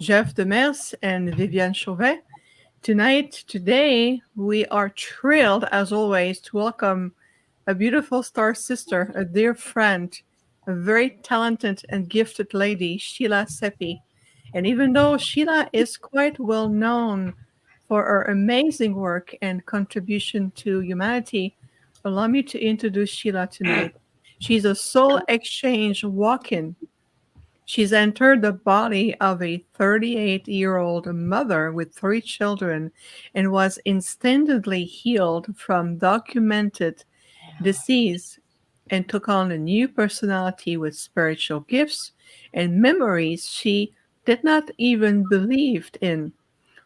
Jeff Demers and Viviane Chauvet. Today, we are thrilled, as always, to welcome a beautiful star sister, a dear friend, a very talented and gifted lady, Sheila Seppi. And even though Sheila is quite well known for her amazing work and contribution to humanity, allow me to introduce Sheila tonight. She's a soul exchange walk in. She's entered the body of a 38-year-old mother with three children and was instantly healed from documented disease and took on a new personality with spiritual gifts and memories she did not even believe in.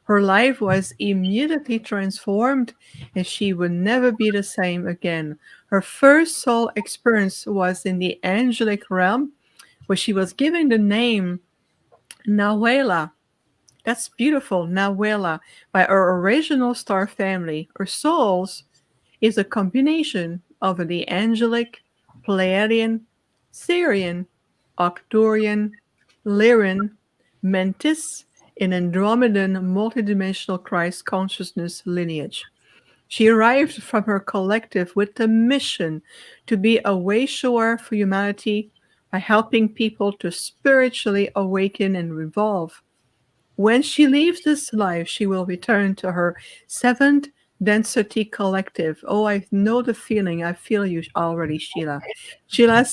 Her life was immediately transformed and she would never be the same again. Her first soul experience was in the angelic realm where she was given the name Nawaila. That's beautiful, Nawaila, by her original star family. Her souls is a combination of the Angelic, Pleiadian, Sirian, Arcturian, Lyran, Mantis, and Andromedan multidimensional Christ consciousness lineage. She arrived from her collective with the mission to be a way shower for humanity by helping people to spiritually awaken and revolve. When she leaves this life, she will return to her seventh density collective. Oh, I know the feeling. I feel you already, Sheila. She's a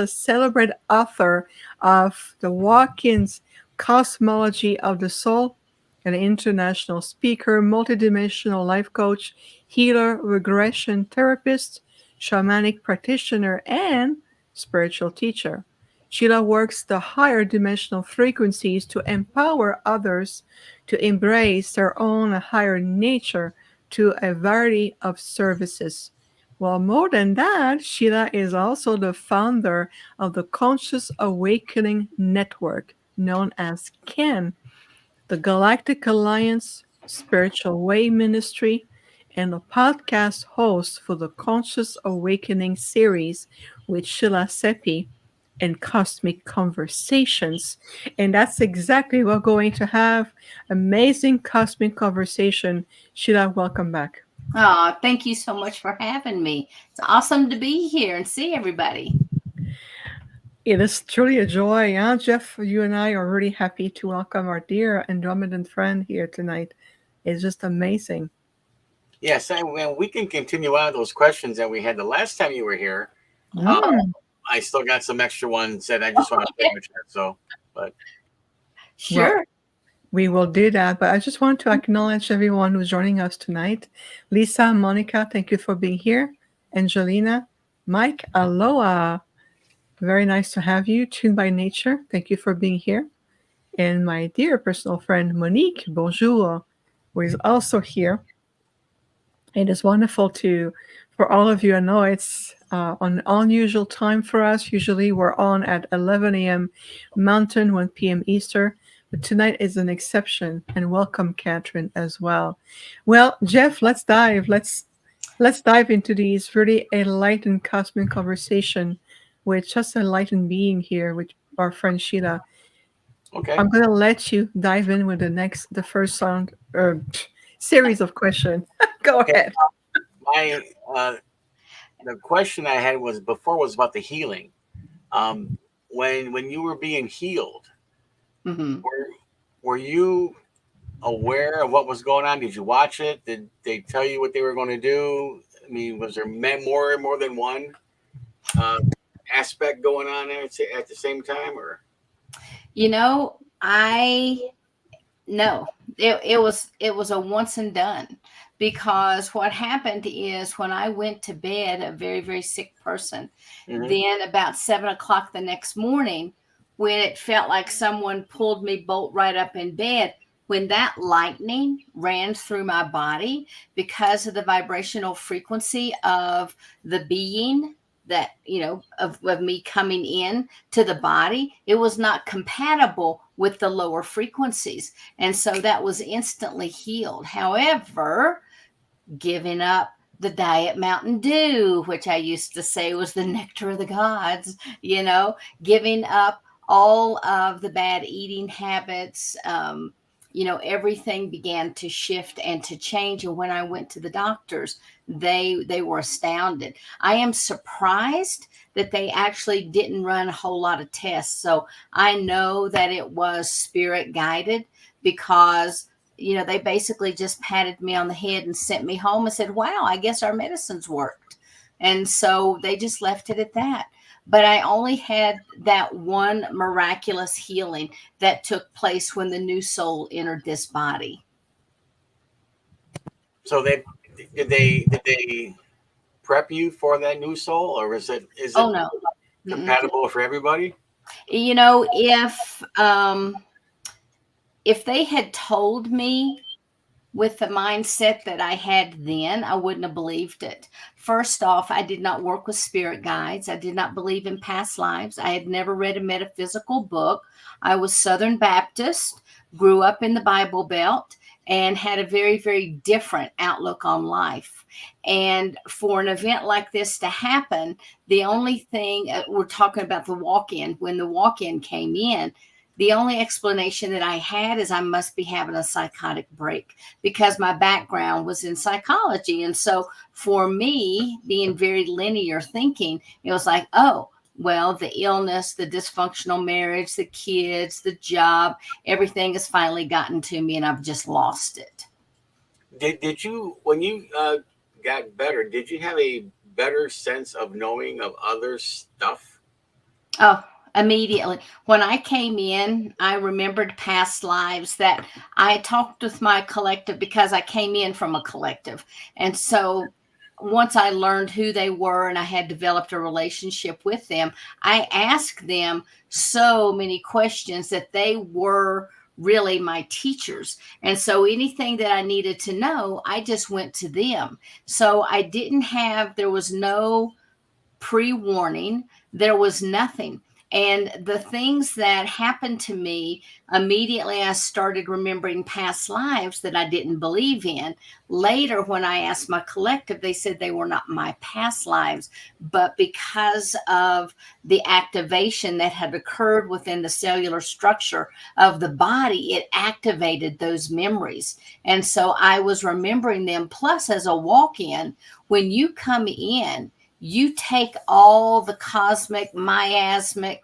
celebrated author of the Walk-ins Cosmology of the Soul, an international speaker, multidimensional life coach, healer, regression therapist, shamanic practitioner, and spiritual teacher. Sheila works the higher dimensional frequencies to empower others to embrace their own higher nature to a variety of services. Well, more than that, Sheila is also the founder of the Conscious Awakening Network, known as CAN, the Galactic Alliance Spiritual Way Ministry, and a podcast host for the Conscious Awakening series with Sheila Seppi and Cosmic Conversations. And that's exactly what we're going to have. Amazing cosmic conversation. Sheila, welcome back. Oh, thank you so much for having me. It's awesome to be here and see everybody. It is truly a joy. Huh? Jeff, you and I are really happy to welcome our dear Andromedan friend here tonight. It's just amazing. Yes, and we can continue on those questions that we had the last time you were here. Mm. I still got some extra ones that I just want to finish. So, but Well, Sure. we will do that, but I just want to acknowledge everyone who's joining us tonight. Lisa, Monica, thank you for being here. Angelina, Mike, aloha. Very nice to have you. Tuned by Nature, thank you for being here. And my dear personal friend Monique, bonjour, who is also here. It is wonderful for all of you. I know it's an unusual time for us. Usually we're on at 11 a.m. Mountain, 1 p.m. Eastern. But tonight is an exception. And welcome, Catherine, as well. Well, Jeff, let's dive. Let's dive into these really enlightened cosmic conversation with just a enlightened being here with our friend Sheila. okay. I'm gonna let you dive in with the first series of questions. Go Okay. ahead. My the question I had was before was about the healing. When you were being healed, hmm were you aware of what was going on? Did you watch it? Did they tell you what they were going to do? I mean, was there more than one uh, aspect going on at the same time, or? You know, I no, it was a once and done because what happened is when I went to bed, a very, very sick person, Mhm. then about 7 o'clock the next morning, when it felt like someone pulled me bolt right up in bed, when that lightning ran through my body because of the vibrational frequency of the being that, of me coming in to the body, it was not compatible with the lower frequencies. And so that was instantly healed. However, giving up the diet Mountain Dew, which I used to say was the nectar of the gods, giving up all of the bad eating habits, everything began to shift and to change. And when I went to the doctors, they were astounded. I am surprised that they actually didn't run a whole lot of tests. So I know that it was spirit guided, because they basically just patted me on the head and sent me home and said, wow, I guess our medicines worked. And so they just left it at that. But I only had that one miraculous healing that took place when the new soul entered this body. So did they prep you for that new soul, or is it Oh no. compatible for everybody? If they had told me with the mindset that I had then, I wouldn't have believed it. First off, I did not work with spirit guides. I did not believe in past lives. I had never read a metaphysical book. I was Southern Baptist, grew up in the Bible Belt, and had a very, very different outlook on life. And for an event like this to happen, the only thing, we're talking about the walk-in, when the walk-in came in, the only explanation that I had is I must be having a psychotic break, because my background was in psychology. And so for me, being very linear thinking, it was like, oh, well, the illness, the dysfunctional marriage, the kids, the job, everything has finally gotten to me, and I've just lost it. Did you, when you got better, did you have a better sense of knowing of other stuff? Oh, immediately. When I came in, I remembered past lives that I talked with my collective, because I came in from a collective. And so once I learned who they were and I had developed a relationship with them, I asked them so many questions that they were really my teachers. And so anything that I needed to know, I just went to them. So there was no pre-warning. There was nothing. And the things that happened to me, immediately I started remembering past lives that I didn't believe in. Later, when I asked my collective, they said they were not my past lives, but because of the activation that had occurred within the cellular structure of the body, it activated those memories. And so I was remembering them. Plus, as a walk-in, when you come in, you take all the cosmic, miasmic,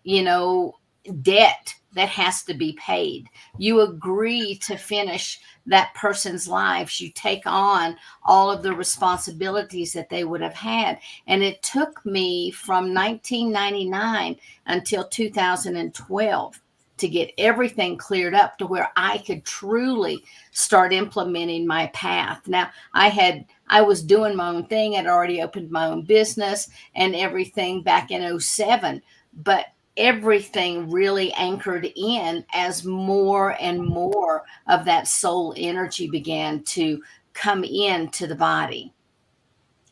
debt that has to be paid. You agree to finish that person's lives. You take on all of the responsibilities that they would have had. And it took me from 1999 until 2012 to get everything cleared up to where I could truly start implementing my path. Now, I was doing my own thing. I'd already opened my own business and everything back in 2007, but everything really anchored in as more and more of that soul energy began to come into the body.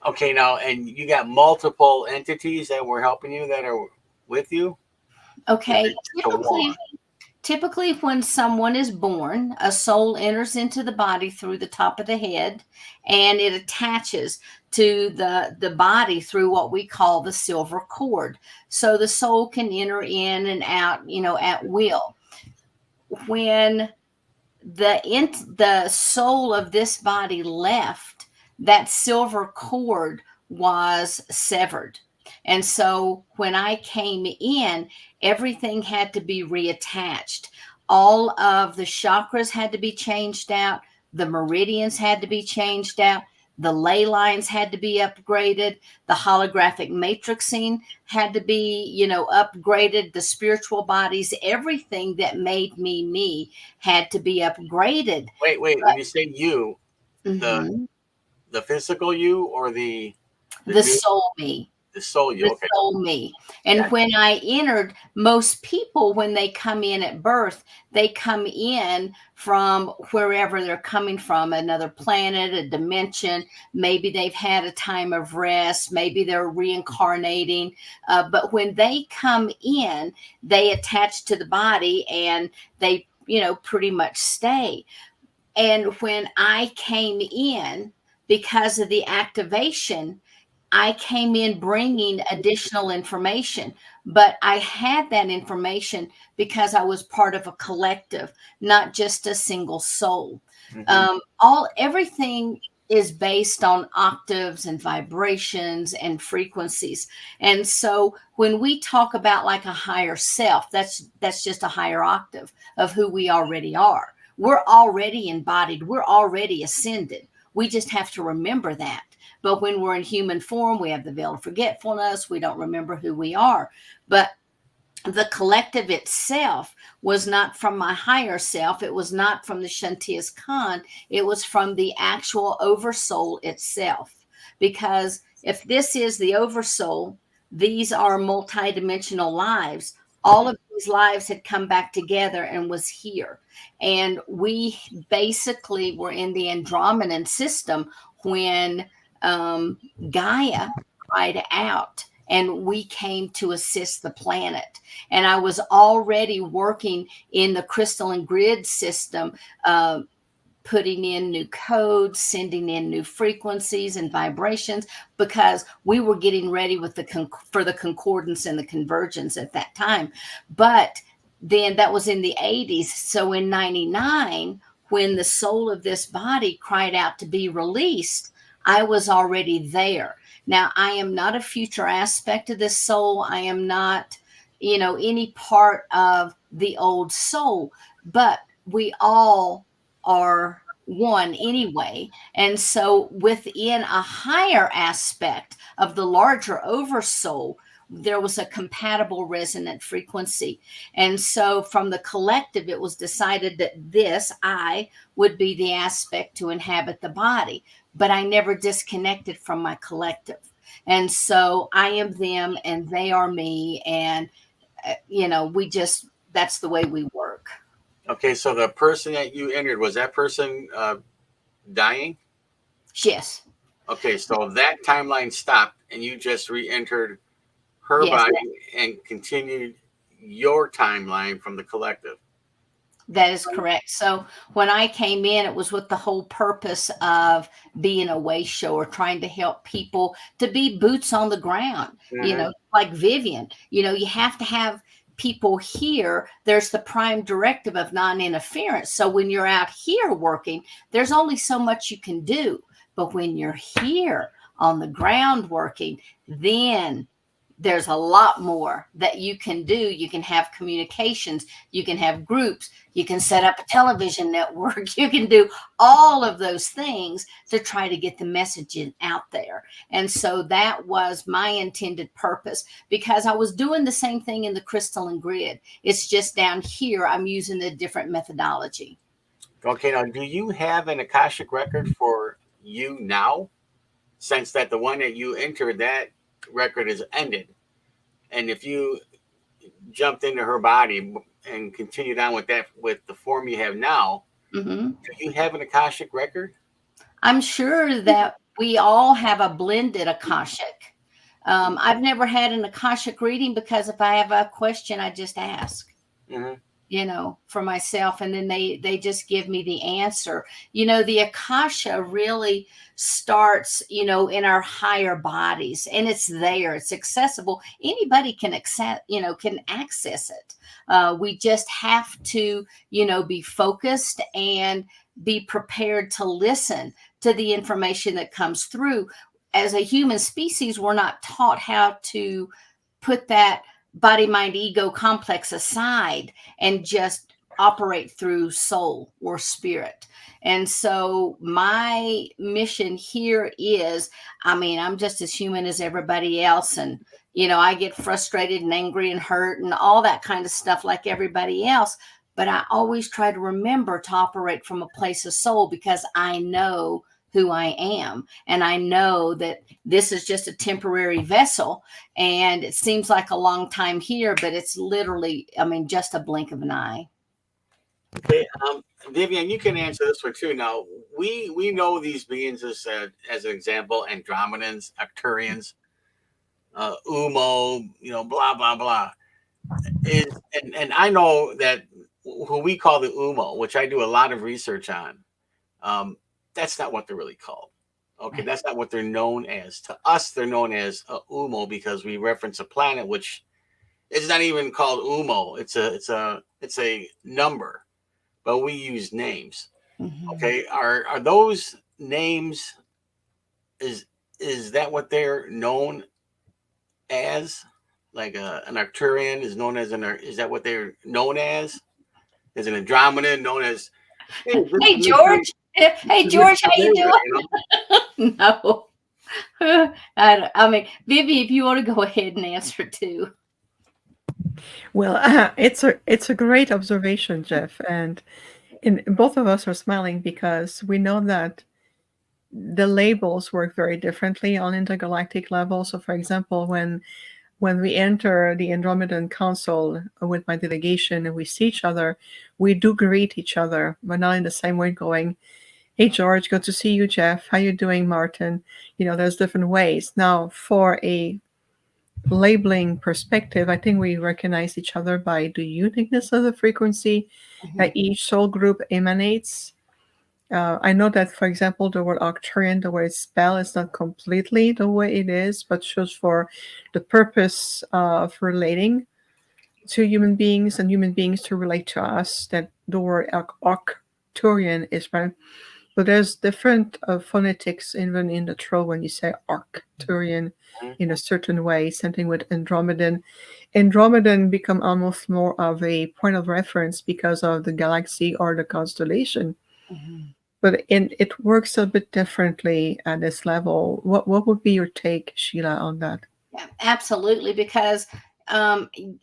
Okay, now, and you got multiple entities that were helping you, that are with you? Okay, typically when someone is born, a soul enters into the body through the top of the head, and it attaches to the body through what we call the silver cord. So the soul can enter in and out, at will. When the soul of this body left, that silver cord was severed. And so when I came in, everything had to be reattached. All of the chakras had to be changed out. The meridians had to be changed out. The ley lines had to be upgraded. The holographic matrixing had to be, upgraded. The spiritual bodies, everything that made me had to be upgraded. Wait. When you say you, Mm-hmm. the physical you, or the soul me? The soul you. Okay. Soul me. And when I entered, most people, when they come in at birth, they come in from wherever they're coming from, another planet, a dimension. Maybe they've had a time of rest. Maybe they're reincarnating. But when they come in, they attach to the body and they, pretty much stay. And when I came in, because of the activation, I came in bringing additional information, but I had that information because I was part of a collective, not just a single soul. Everything is based on octaves and vibrations and frequencies. And so when we talk about like a higher self, that's just a higher octave of who we already are. We're already embodied. We're already ascended. We just have to remember that. But when we're in human form, we have the veil of forgetfulness. We don't remember who we are. But the collective itself was not from my higher self. It was not from the Shantias Khan. It was from the actual oversoul itself. Because if this is the oversoul, these are multidimensional lives. All of these lives had come back together and was here. And we basically were in the Andromedan system when Gaia cried out, and we came to assist the planet. And I was already working in the crystalline grid system, putting in new codes, sending in new frequencies and vibrations, because we were getting ready with for the concordance and the convergence at that time. But then that was in the 80s. So in 99, when the soul of this body cried out to be released, I was already there. Now, I am not a future aspect of this soul. I am not, any part of the old soul, but we all are one anyway. And so within a higher aspect of the larger oversoul, there was a compatible resonant frequency. And so from the collective, it was decided that I would be the aspect to inhabit the body, but I never disconnected from my collective. And so I am them and they are me. And, that's the way we work. Okay. So the person that you entered, was that person dying? Yes. Okay. So that timeline stopped and you just re-entered her body and continued your timeline from the collective. That is correct. So when I came in, it was with the whole purpose of being a way shower, trying to help people to be boots on the ground, like Vivian. You have to have people here. There's the prime directive of non-interference. So when you're out here working, there's only so much you can do. But when you're here on the ground working, then there's a lot more that you can do. You can have communications, you can have groups, you can set up a television network, you can do all of those things to try to get the messaging out there. And so that was my intended purpose, because I was doing the same thing in the crystalline grid. It's just down here, I'm using a different methodology. Okay, now do you have an Akashic record for you now? Since that the one that you entered, that record is ended, and if you jumped into her body and continued on with the form you have now, do you have an Akashic record? I'm sure that we all have a blended Akashic. I've never had an Akashic reading, because if I have a question, I just ask. For myself, and then they just give me the answer. The Akasha really starts, in our higher bodies, and it's there, it's accessible. Anybody can access it. We just have to, be focused and be prepared to listen to the information that comes through. As a human species, we're not taught how to put that body, mind, ego complex aside and just operate through soul or spirit. And so my mission here is, I'm just as human as everybody else. And, I get frustrated and angry and hurt and all that kind of stuff like everybody else. But I always try to remember to operate from a place of soul, because I know who I am. And I know that this is just a temporary vessel, and it seems like a long time here, but it's literally, just a blink of an eye. Okay. Vivian, you can answer this one too. Now, we know these beings as an example: Andromedans, Arcturians, Umo, blah, blah, blah. And I know that who we call the Umo, which I do a lot of research on, that's not what they're really called. Okay, that's not what they're known as. To us, they're known as Umo because we reference a planet which is not even called Umo. It's a number, but we use names. Okay, are those names? Is that what they're known as? Like an Arcturian is known as is that what they're known as? Is an Andromedan known as? Hey, Hey, George. Hey, George, how you doing? No. I mean, Vivi, if you want to go ahead and answer too. Well, it's a great observation, Jeff, and both of us are smiling because we know that the labels work very differently on intergalactic level. So, for example, when we enter the Andromedan Council with my delegation and we see each other, we do greet each other, but not in the same way going, hey, George, good to see you, Jeff. How you doing, Martin? There's different ways. Now, for a labeling perspective, I think we recognize each other by the uniqueness of the frequency that each soul group emanates. I know that, for example, the word Arcturian, the word spell, is not completely the way it is, but shows for the purpose of relating to human beings and human beings to relate to us, that the word Arcturian is right. But there's different phonetics even in the throat when you say Arcturian in a certain way, something with Andromedan. Andromedan become almost more of a point of reference because of the galaxy or the constellation. But it works a bit differently at this level. What would be your take, Sheila, on that? Yeah, absolutely, because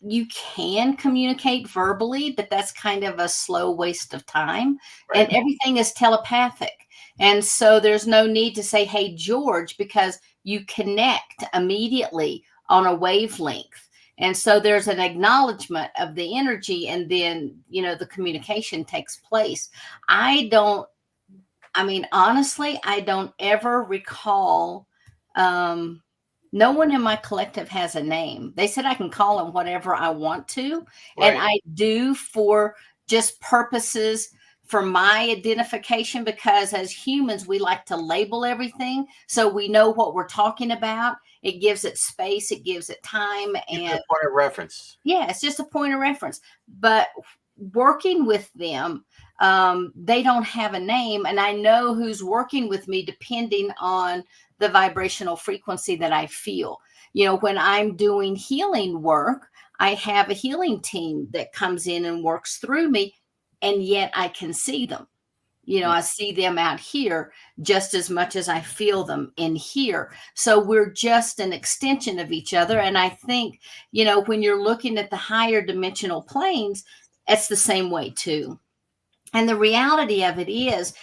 you can communicate verbally, but that's kind of a slow waste of time. Right. And everything is telepathic. And so there's no need to say, hey, George, because you connect immediately on a wavelength. And so there's an acknowledgement of the energy, and then, the communication takes place. Honestly, I don't ever recall. No one in my collective has a name. They said I can call them whatever I want to. Right. And I do for just purposes for my identification, because as humans, we like to label everything so we know what we're talking about. It gives it space. It gives it time. And it's a point of reference. Yeah, it's just a point of reference. But working with them, they don't have a name. And I know who's working with me depending on the vibrational frequency that I feel. When I'm doing healing work, I have a healing team that comes in and works through me, and yet I can see them. I see them out here just as much as I feel them in here. So we're just an extension of each other. And I think, when you're looking at the higher dimensional planes, it's the same way too. And the reality of it is,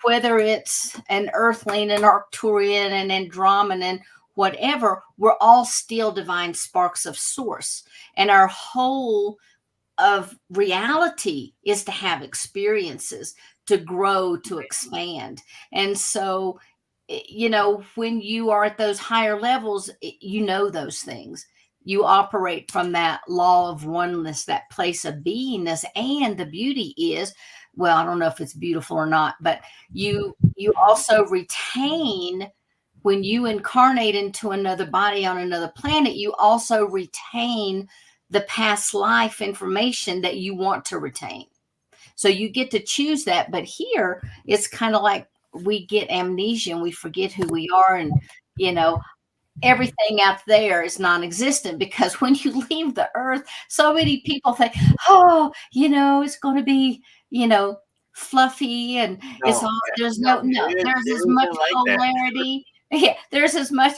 whether it's an Earthling, an Arcturian, an Andromedan, whatever, we're all still divine sparks of source. And our whole of reality is to have experiences, to grow, to expand. And so, when you are at those higher levels, those things. You operate from that law of oneness, that place of beingness. And the beauty is, well, I don't know if it's beautiful or not, but you also retain, when you incarnate into another body on another planet, you also retain the past life information that you want to retain. So you get to choose that. But here it's kind of like we get amnesia and we forget who we are. And, everything out there is non-existent, because when you leave the earth, so many people think, oh, it's going to be, fluffy, and it's all, there's as much polarity. Yeah, there's as much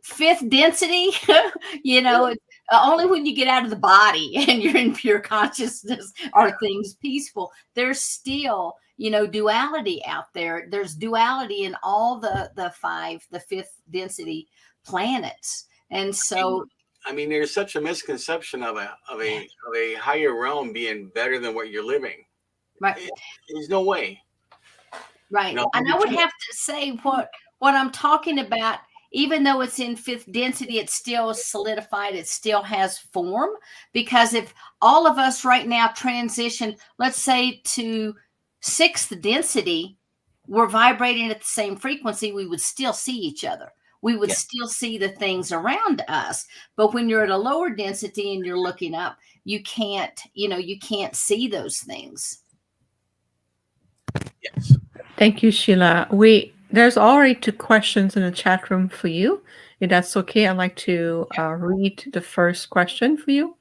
fifth density, it's only when you get out of the body and you're in pure consciousness are things peaceful. There's still, duality out there. There's duality in all the fifth density planets. And so there's such a misconception of a higher realm being better than what you're living. Right. There's no way. Right. And I would have to say what I'm talking about, even though it's in fifth density, it's still solidified. It still has form, because if all of us right now transition, let's say, to sixth density, we're vibrating at the same frequency, we would still see each other. We would Yeah. still see the things around us. But when you're at a lower density and you're looking up, you can't see those things. Yes. Thank you, Sheila. There's already 2 questions in the chat room for you. If that's okay, I'd like to read the first question for you.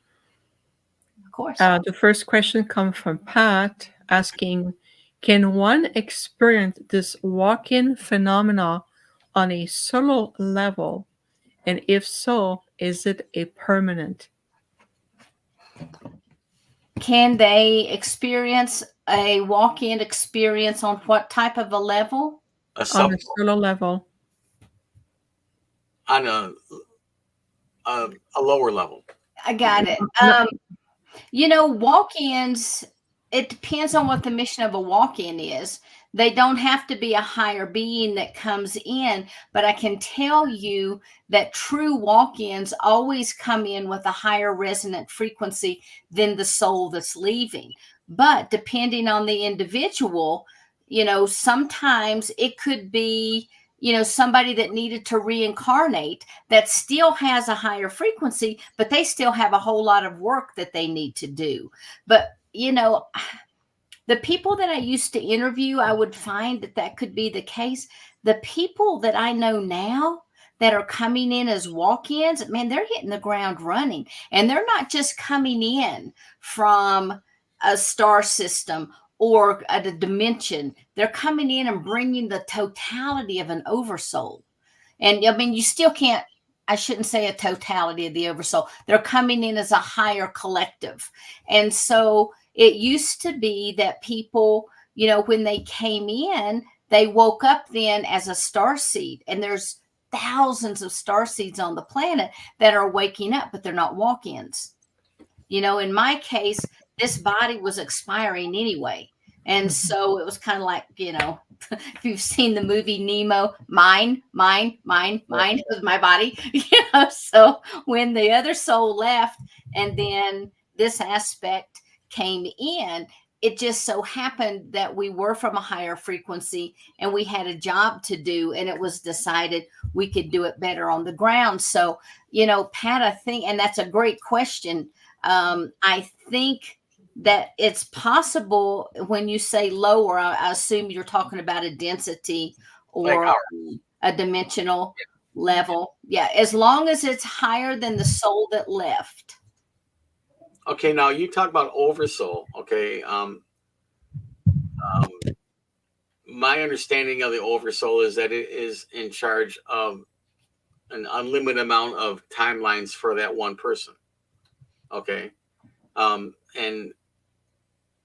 Of course. The first question comes from Pat asking, can one experience this walk-in phenomena on a solo level? And if so, is it a permanent? Can they experience a walk-in experience on what type of a level? On a solo level. On a lower level. I got it. Walk-ins, it depends on what the mission of a walk-in is. They don't have to be a higher being that comes in, but I can tell you that true walk-ins always come in with a higher resonant frequency than the soul that's leaving. But depending on the individual, sometimes it could be, somebody that needed to reincarnate that still has a higher frequency, but they still have a whole lot of work that they need to do. But, the people that I used to interview, I would find that could be the case. The people that I know now that are coming in as walk-ins, man, they're hitting the ground running. And they're not just coming in from a star system or a dimension. They're coming in and bringing the totality of an oversoul. And I mean, you still can't, I shouldn't say a totality of the oversoul. They're coming in as a higher collective. And so it used to be that people, when they came in, they woke up then as a starseed. And there's thousands of starseeds on the planet that are waking up, but they're not walk-ins. In my case, this body was expiring anyway. And so it was kind of like, if you've seen the movie Nemo, mine was my body. So when the other soul left and then this aspect came in, it just so happened that we were from a higher frequency and we had a job to do, and it was decided we could do it better on the ground. So, Pat, I think, and that's a great question. I think that it's possible when you say lower, I assume you're talking about a density or Like a dimensional level. Yeah, as long as it's higher than the soul that left. Okay, now you talk about oversoul. Okay, my understanding of the oversoul is that it is in charge of an unlimited amount of timelines for that one person. Okay, and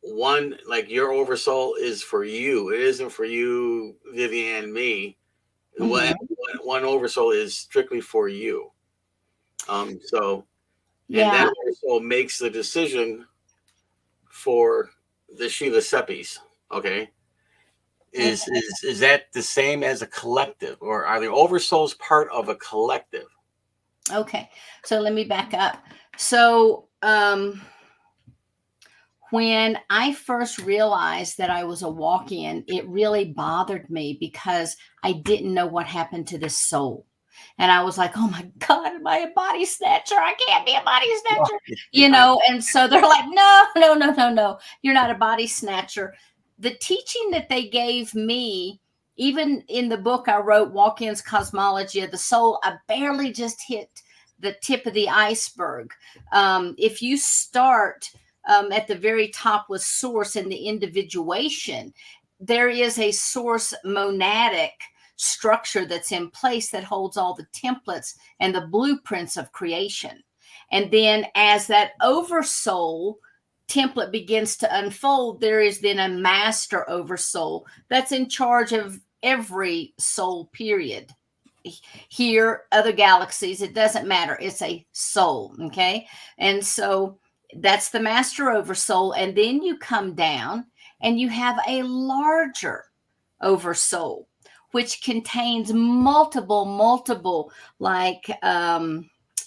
one, like your oversoul is for you. It isn't for you, Vivian, me. Mhm. One oversoul is strictly for you. So. Yeah. And that also makes the decision for the Sheila Seppis. Okay. Is that the same as a collective, or are the oversouls part of a collective? Okay. So let me back up. So when I first realized that I was a walk-in, it really bothered me because I didn't know what happened to this soul. And I was like, oh my God, am I a body snatcher? I can't be a body snatcher, And so they're like, no, you're not a body snatcher. The teaching that they gave me, even in the book I wrote, Walk-In's Cosmology of the Soul, I barely just hit the tip of the iceberg. If you start at the very top with source and the individuation, there is a source monadic structure that's in place that holds all the templates and the blueprints of creation. And then as that oversoul template begins to unfold, there is then a master oversoul that's in charge of every soul period. Here, other galaxies, it doesn't matter. It's a soul. Okay. And so that's the master oversoul. And then you come down and you have a larger oversoul, which contains multiple like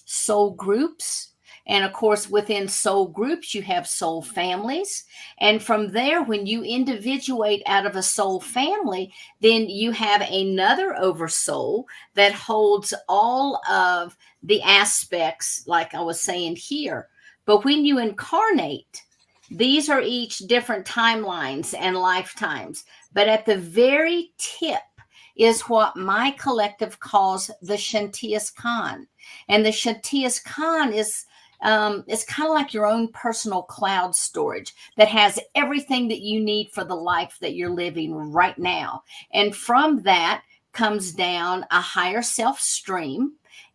soul groups. And of course, within soul groups, you have soul families. And from there, when you individuate out of a soul family, then you have another oversoul that holds all of the aspects, like I was saying here. But when you incarnate, these are each different timelines and lifetimes. But at the very tip is what my collective calls the Shantias Khan. And the Shantias Khan is it's kind of like your own personal cloud storage that has everything that you need for the life that you're living right now. And from that comes down a higher self stream.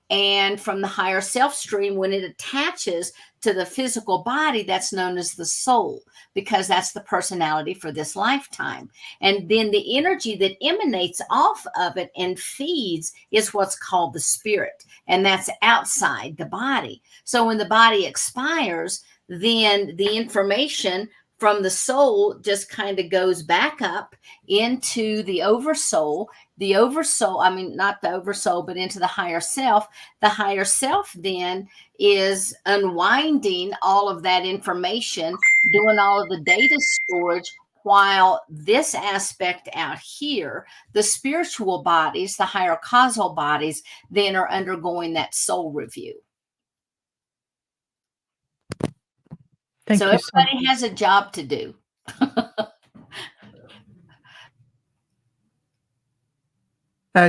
And from the higher self stream, when it attaches to the physical body, that's known as the soul, because that's the personality for this lifetime. And then the energy that emanates off of it and feeds is what's called the spirit. And that's outside the body. So when the body expires, then the information from the soul just kind of goes back up into the oversoul. The oversoul, I mean, not the oversoul, but into the higher self. The higher self then is unwinding all of that information, doing all of the data storage, while this aspect out here, the spiritual bodies, the higher causal bodies, then are undergoing that soul review. Thank So you everybody has a job to do.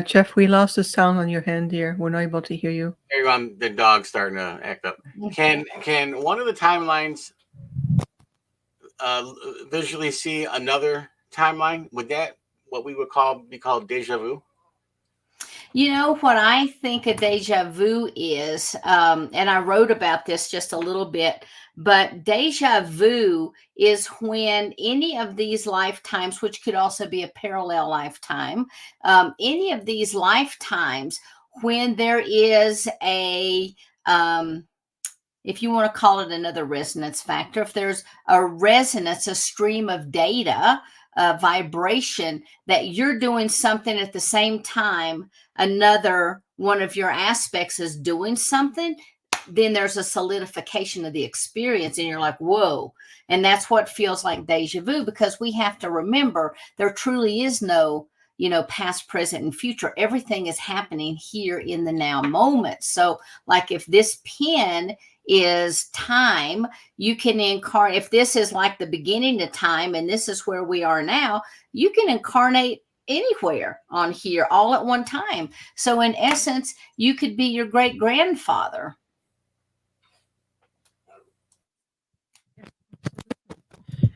Jeff, we lost the sound on your hand here. We're not able to hear you. There you go. The dog's starting to act up. Can one of the timelines visually see another timeline? Would that what we would be called deja vu? You know what I think a deja vu is, and I wrote about this just a little bit, but deja vu is when any of these lifetimes, which could also be a parallel lifetime, any of these lifetimes, when there is a, if you want to call it another resonance factor, if there's a resonance, a stream of data, a vibration that you're doing something at the same time, another one of your aspects is doing something, then there's a solidification of the experience and you're like, whoa. And that's what feels like deja vu, because we have to remember there truly is no, past, present, and future. Everything is happening here in the now moment. So like if this pen is time, you can incarnate. If this is like the beginning of time and this is where we are now, you can incarnate anywhere on here all at one time. So in essence, you could be your great grandfather.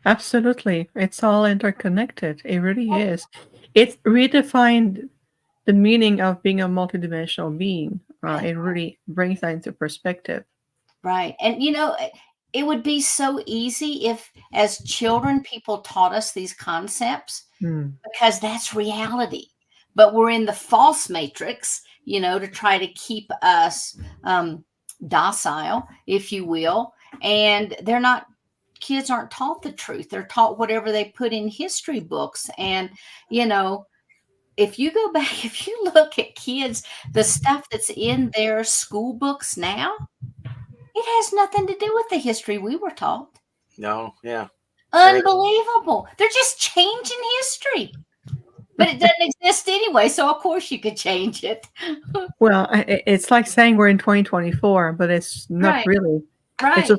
Absolutely. It's all interconnected. It really is. It redefined the meaning of being a multidimensional being. It really brings that into perspective. Right. And, it would be so easy if, as children, people taught us these concepts because that's reality. But we're in the false matrix, to try to keep us docile, if you will. And kids aren't taught the truth. They're taught whatever they put in history books. And, if you go back, if you look at kids, the stuff that's in their school books now, it has nothing to do with the history we were taught. No, yeah. Unbelievable. They're just changing history. But it doesn't exist anyway, so of course you could change it. Well, it's like saying we're in 2024, but it's not really. Right.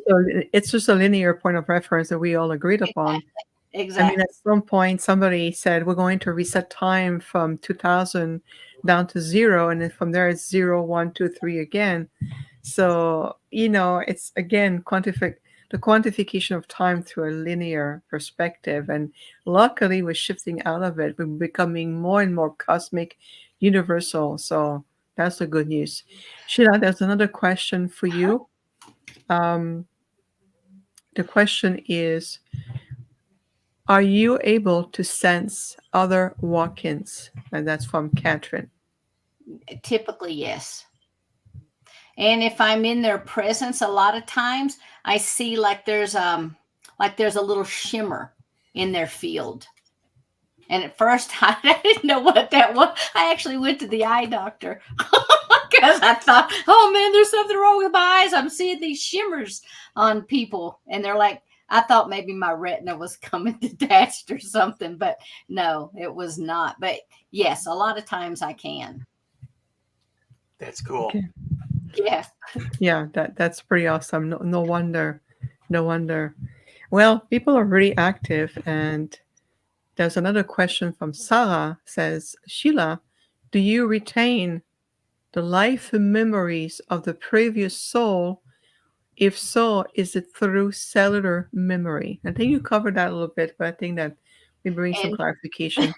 It's just a linear point of reference that we all agreed upon. Exactly. I mean, at some point, somebody said we're going to reset time from 2000 down to 0, and then from there it's 0, 1, 2, 3 again. So, it's again the quantification of time through a linear perspective. And luckily, we're shifting out of it. We're becoming more and more cosmic, universal. So that's the good news. Sheila, there's another question for you. The question is, are you able to sense other walk-ins? And that's from Catherine. Typically, yes. And if I'm in their presence, a lot of times I see like there's a little shimmer in their field. And at first I didn't know what that was. I actually went to the eye doctor because I thought, oh man, there's something wrong with my eyes. I'm seeing these shimmers on people. And they're like, I thought maybe my retina was coming detached or something, but no, it was not. But yes, a lot of times I can. That's cool. Okay. Yeah. Yeah, that's pretty awesome. No wonder. No wonder. Well, people are really active, and there's another question from Sarah. Says, Sheila, do you retain the life memories of the previous soul? If so, is it through cellular memory? I think you covered that a little bit, but I think that we bring some And clarification.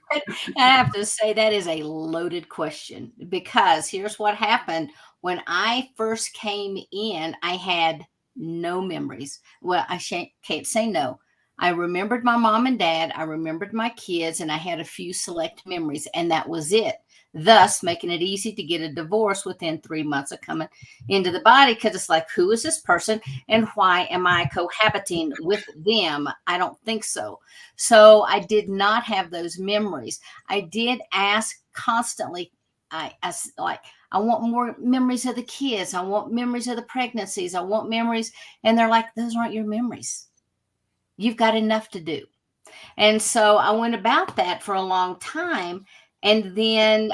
I have to say that is a loaded question, because here's what happened. When I first came in, I had no memories. Well, I can't say no. I remembered my mom and dad. I remembered my kids, and I had a few select memories, and that was it. Thus, making it easy to get a divorce within 3 months of coming into the body, because it's like, who is this person, and why am I cohabiting with them? I don't think so. So I did not have those memories. I did ask constantly. I want more memories of the kids. I want memories of the pregnancies. I want memories. And they're like, those aren't your memories. You've got enough to do. And so I went about that for a long time. And then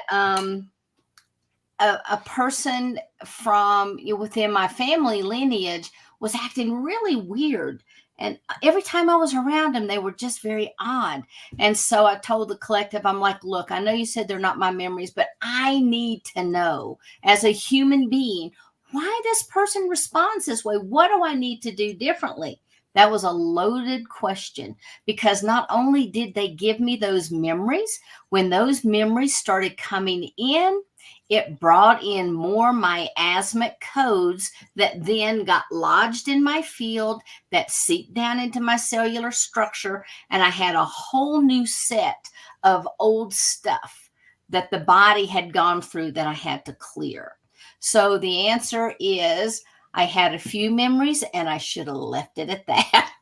a person from within my family lineage was acting really weird. And every time I was around them, they were just very odd. And so I told the collective, I'm like, look, I know you said they're not my memories, but I need to know as a human being why this person responds this way. What do I need to do differently? That was a loaded question, because not only did they give me those memories, when those memories started coming in, it brought in more miasmic codes that then got lodged in my field, that seeped down into my cellular structure. And I had a whole new set of old stuff that the body had gone through that I had to clear. So the answer is, I had a few memories, and I should have left it at that.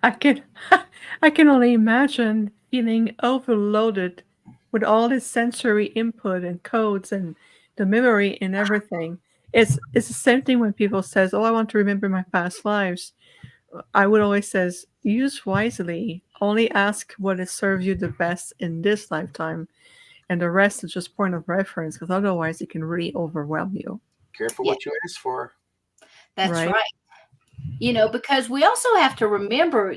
I can I can only imagine feeling overloaded with all this sensory input and codes and the memory and everything. It's the same thing when people says, "Oh, I want to remember my past lives." I would always says, use wisely. Only ask what it serves you the best in this lifetime, and the rest is just point of reference, because otherwise it can really overwhelm you. Careful Yeah. what you ask for. That's Right? right. Because we also have to remember,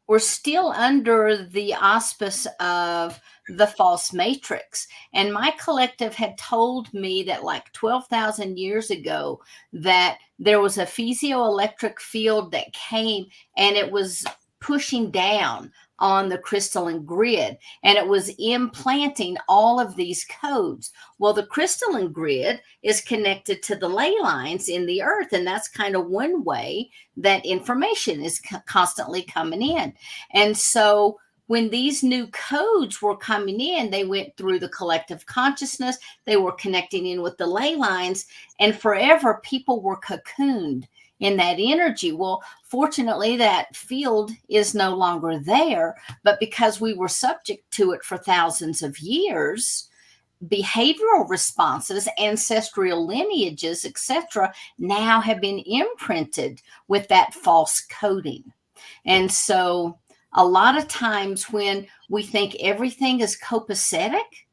we're still under the auspice of the false matrix. And my collective had told me that like 12,000 years ago, that there was a piezoelectric field that came, and it was pushing down on the crystalline grid, and it was implanting all of these codes. Well, the crystalline grid is connected to the ley lines in the earth, and that's kind of one way that information is constantly coming in. And so when these new codes were coming in, they went through the collective consciousness, they were connecting in with the ley lines, and forever people were cocooned in that energy. Well, fortunately, that field is no longer there, but because we were subject to it for thousands of years, behavioral responses, ancestral lineages, etc., now have been imprinted with that false coding. And so a lot of times when we think everything is copacetic,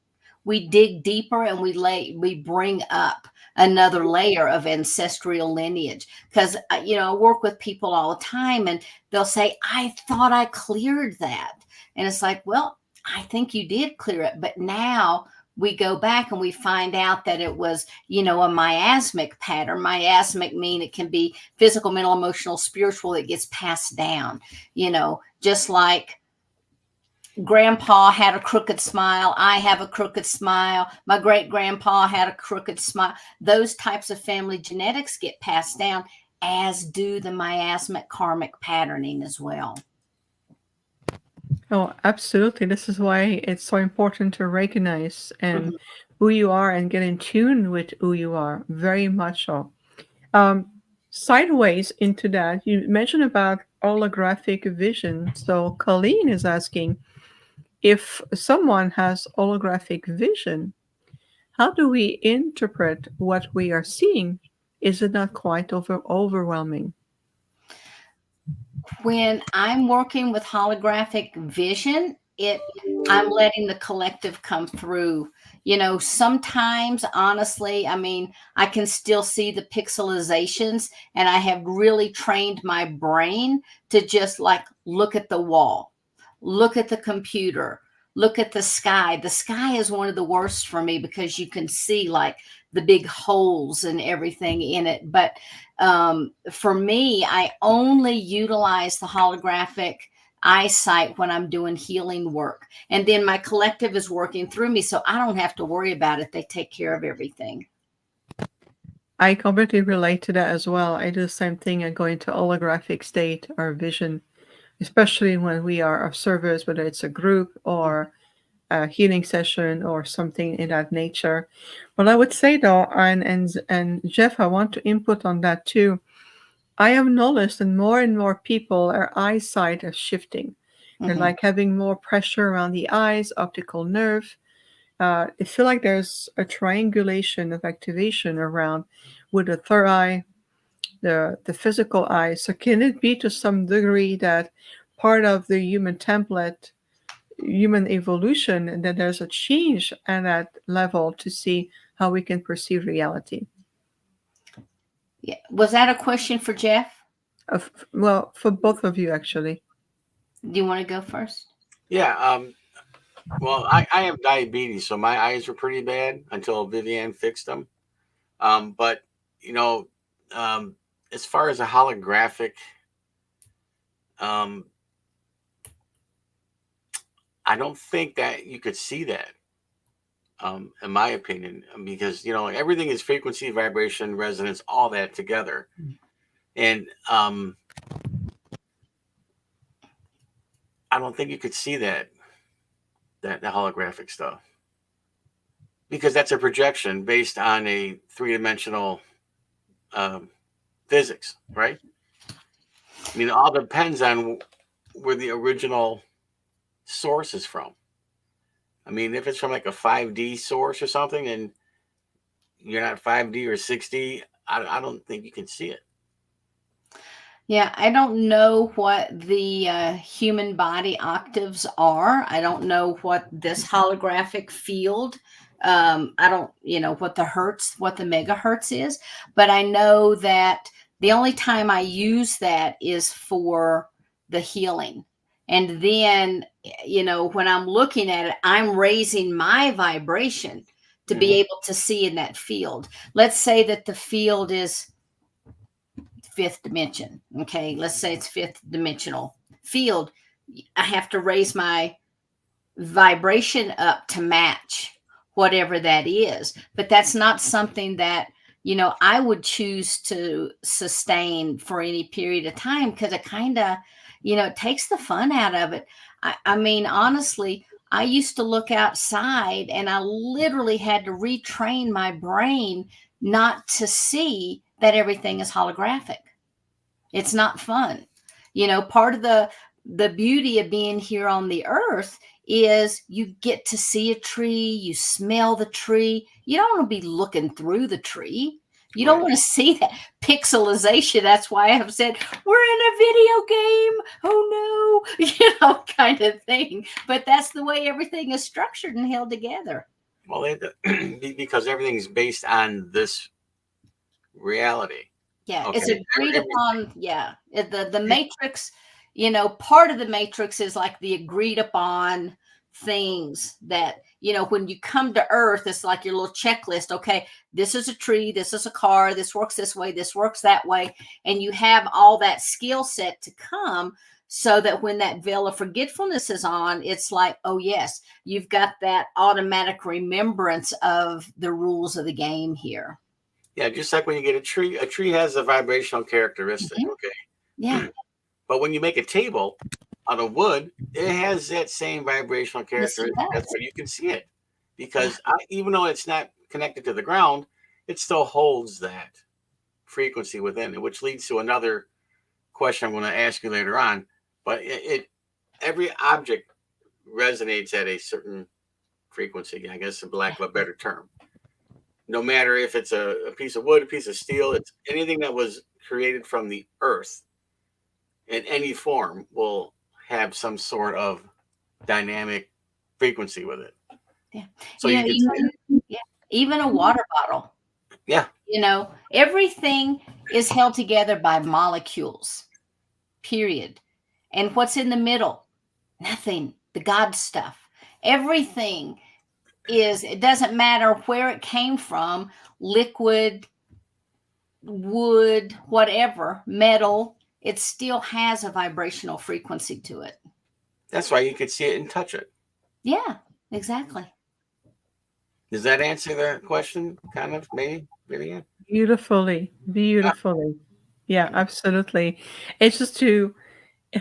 we dig deeper and we bring up another layer of ancestral lineage. Because I work with people all the time, and they'll say, I thought I cleared that. And it's like, well, I think you did clear it, but now we go back and we find out that it was, a miasmic pattern. Miasmic mean it can be physical, mental, emotional, spiritual. It gets passed down, just like grandpa had a crooked smile. I have a crooked smile. My great grandpa had a crooked smile. Those types of family genetics get passed down, as do the miasmic karmic patterning as well. Oh, absolutely. This is why it's so important to recognize and who you are and get in tune with who you are. Very much so. Um, Sideways into that, you mentioned about holographic vision. So Colleen is asking if someone has holographic vision, How do we interpret what we are seeing? Is it not quite overwhelming? When I'm working with holographic vision, I'm letting the collective come through. Sometimes, honestly, I mean, I can still see the pixelizations, and I have really trained my brain to just like look at the wall, look at the computer, look at the sky. The sky is one of the worst for me because you can see like the big holes and everything in it. But for me, I only utilize the holographic eyesight when I'm doing healing work. And then my collective is working through me, so I don't have to worry about it. They take care of everything. I completely relate to that as well. I do the same thing. I go into holographic state or vision, especially when we are of service, whether it's a group or a healing session or something in that nature. But I would say though, and Jeff, I want to input on that too. I have noticed that more and more people, their eyesight is shifting. They're Mhm. like having more pressure around the eyes, optical nerve. I feel like there's a triangulation of activation around with the third eye, the physical eye. So can it be to some degree that part of the human template, human evolution, and that there's a change at that level to see how we can perceive reality? Yeah. Was that a question for Jeff? Well, for both of you, actually. Do you want to go first? Yeah. Well, I have diabetes, so my eyes were pretty bad until Vivian fixed them. But you know, um, as far as a holographic, um, I don't think that you could see that, in my opinion, because everything is frequency, vibration, resonance, all that together, and I don't think you could see that holographic stuff because that's a projection based on a three-dimensional um, physics, right? I mean, it all depends on where the original source is from. I mean, if it's from like a 5D source or something, and you're not 5D or 6D, I don't think you can see it. Yeah, I don't know what the human body octaves are. I don't know what this holographic field. I don't, what the hertz, what the megahertz is, but I know that the only time I use that is for the healing. And then, when I'm looking at it, I'm raising my vibration to be able to see in that field. Let's say that the field is fifth dimension. Okay, let's say it's fifth dimensional field. I have to raise my vibration up to match whatever that is. But that's not something that, I would choose to sustain for any period of time because it kind of, it takes the fun out of it. I mean, honestly, I used to look outside and I literally had to retrain my brain not to see that everything is holographic. It's not fun. Part of the beauty of being here on the earth is you get to see a tree, you smell the tree. You don't want to be looking through the tree. You don't Right. want to see that pixelization. That's why I've said we're in a video game. Oh no, kind of thing. But that's the way everything is structured and held together. Well, because everything's based on this reality. Yeah, Okay. it's agreed upon. Yeah, the matrix, part of the matrix is like the agreed upon things that, when you come to Earth, it's like your little checklist. Okay, this is a tree, this is a car, this works this way, this works that way. And you have all that skill set to come so that when that veil of forgetfulness is on, it's like, oh, yes, you've got that automatic remembrance of the rules of the game here. Yeah, just like when you get a tree has a vibrational characteristic. Mhm. Okay. Yeah. But when you make a table out of wood, it has that same vibrational Yes, it characteristic. does. That's where you can see it. Because even though it's not connected to the ground, it still holds that frequency within it, which leads to another question I'm going to ask you later on. But every object resonates at a certain frequency, I guess, for lack of a better term. no matter if it's a piece of wood, a piece of steel, it's anything that was created from the earth in any form will have some sort of dynamic frequency with it. Yeah. So you can say, Even a water bottle. yeah, Everything is held together by molecules, period. And what's in the middle? Nothing. The God stuff. Everything it doesn't matter where it came from, liquid, wood, whatever, metal, it still has a vibrational frequency to it. that's why you could see it and touch it. Yeah, exactly. Does that answer the question? Kind of, maybe, Vivian? Beautifully, beautifully. Yeah, absolutely. It's just it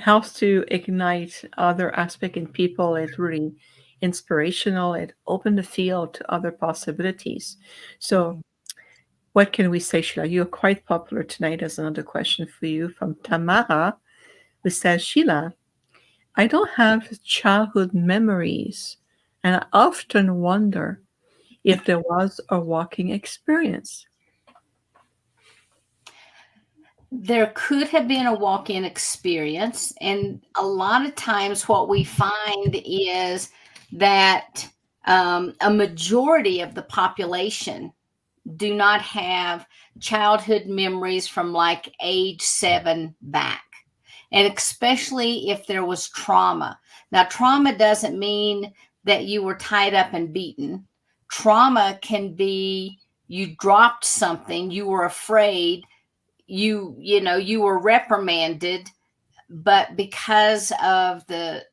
helps to ignite other aspect in people. It's really inspirational. It opened the field to other possibilities. So what can we say, Sheila? You're quite popular tonight. As another question for you from Tamara, who says, Sheila, I don't have childhood memories, and I often wonder if there was a walking experience. There could have been a walk-in experience, and a lot of times what we find is that a majority of the population do not have childhood memories from like age 7 back, and especially if there was trauma. Now, trauma doesn't mean that you were tied up and beaten. Trauma can be you dropped something, you were afraid, you were reprimanded, but because of the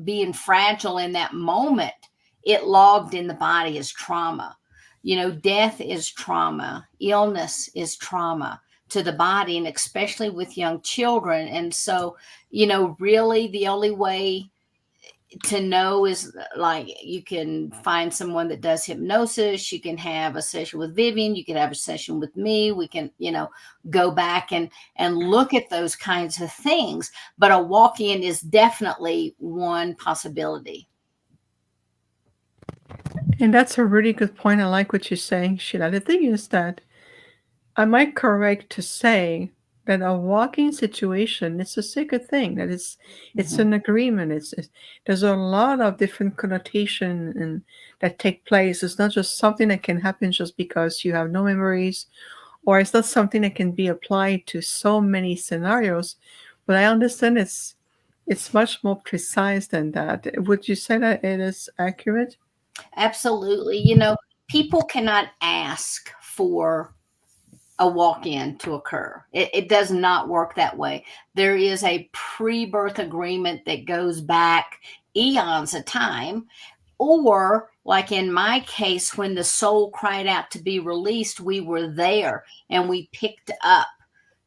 being fragile in that moment, it logged in the body as trauma. Death is trauma, illness is trauma to the body, and especially with young children. And so, really the only way to know is like you can find someone that does hypnosis. You can have a session with Vivian. You can have a session with me. We can, go back and look at those kinds of things. But a walk-in is definitely one possibility. And that's a really good point. I like what you're saying, Sheila. The thing is that am I correct to say that a walking situation is a sacred thing? That it's an agreement. There's a lot of different connotation and that take place. It's not just something that can happen just because you have no memories, or it's not something that can be applied to so many scenarios. But I understand it's much more precise than that. Would you say that it is accurate? Absolutely. People cannot ask for a walk-in to occur. It does not work that way. There is a pre-birth agreement that goes back eons of time, or like in my case, when the soul cried out to be released, we were there and we picked up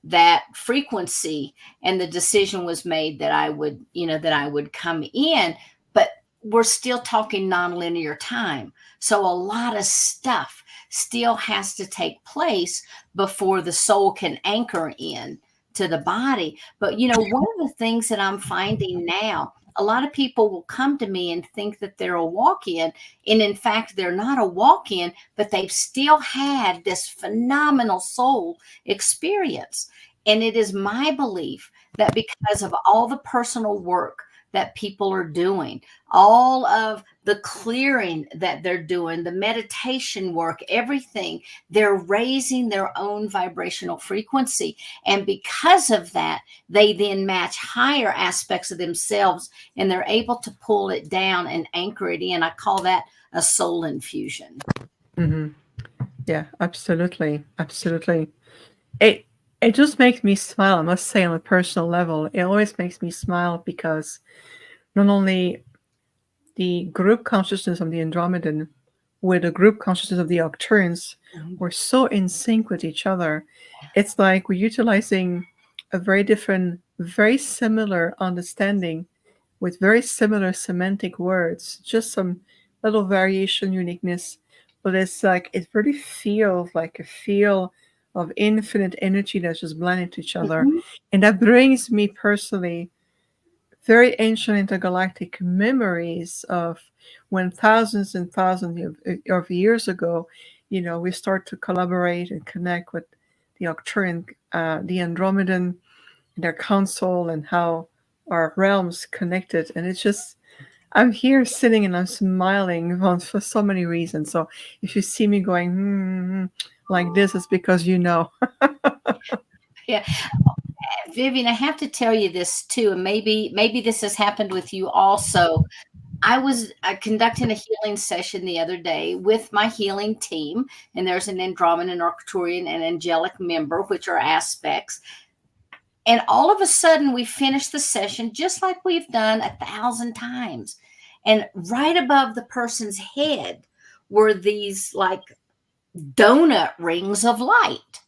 that frequency, and the decision was made that I would come in. But we're still talking nonlinear time. So a lot of stuff still has to take place before the soul can anchor in to the body. But, one of the things that I'm finding now, a lot of people will come to me and think that they're a walk-in. And in fact, they're not a walk-in, but they've still had this phenomenal soul experience. And it is my belief that because of all the personal work that people are doing, all of the clearing that they're doing, the meditation work, everything, they're raising their own vibrational frequency. And because of that, they then match higher aspects of themselves, and they're able to pull it down and anchor it in. I call that a soul infusion. Mm-hmm. Yeah, absolutely. Absolutely. It just makes me smile, I must say, on a personal level. It always makes me smile because not only the group consciousness of the Andromedan with the group consciousness of the Arcturians were so in sync with each other. It's like we're utilizing a very different, very similar understanding with very similar semantic words, just some little variation, uniqueness. But it's like it really feels like a feel of infinite energy that's just blended to each other. Mhm. And that brings me personally very ancient intergalactic memories of when thousands and thousands of years ago we start to collaborate and connect with the Arcturian, the Andromedan, their council, and how our realms connected. And it's just, I'm here sitting and I'm smiling for so many reasons. So if you see me going like this, it's because Yeah. Vivian, I have to tell you this too, and maybe this has happened with you also. I was conducting a healing session the other day with my healing team, and there's an Andromedan, Arcturian, and Angelic member, which are aspects. And all of a sudden, we finished the session just like we've done 1,000 times. And right above the person's head were these like donut rings of light.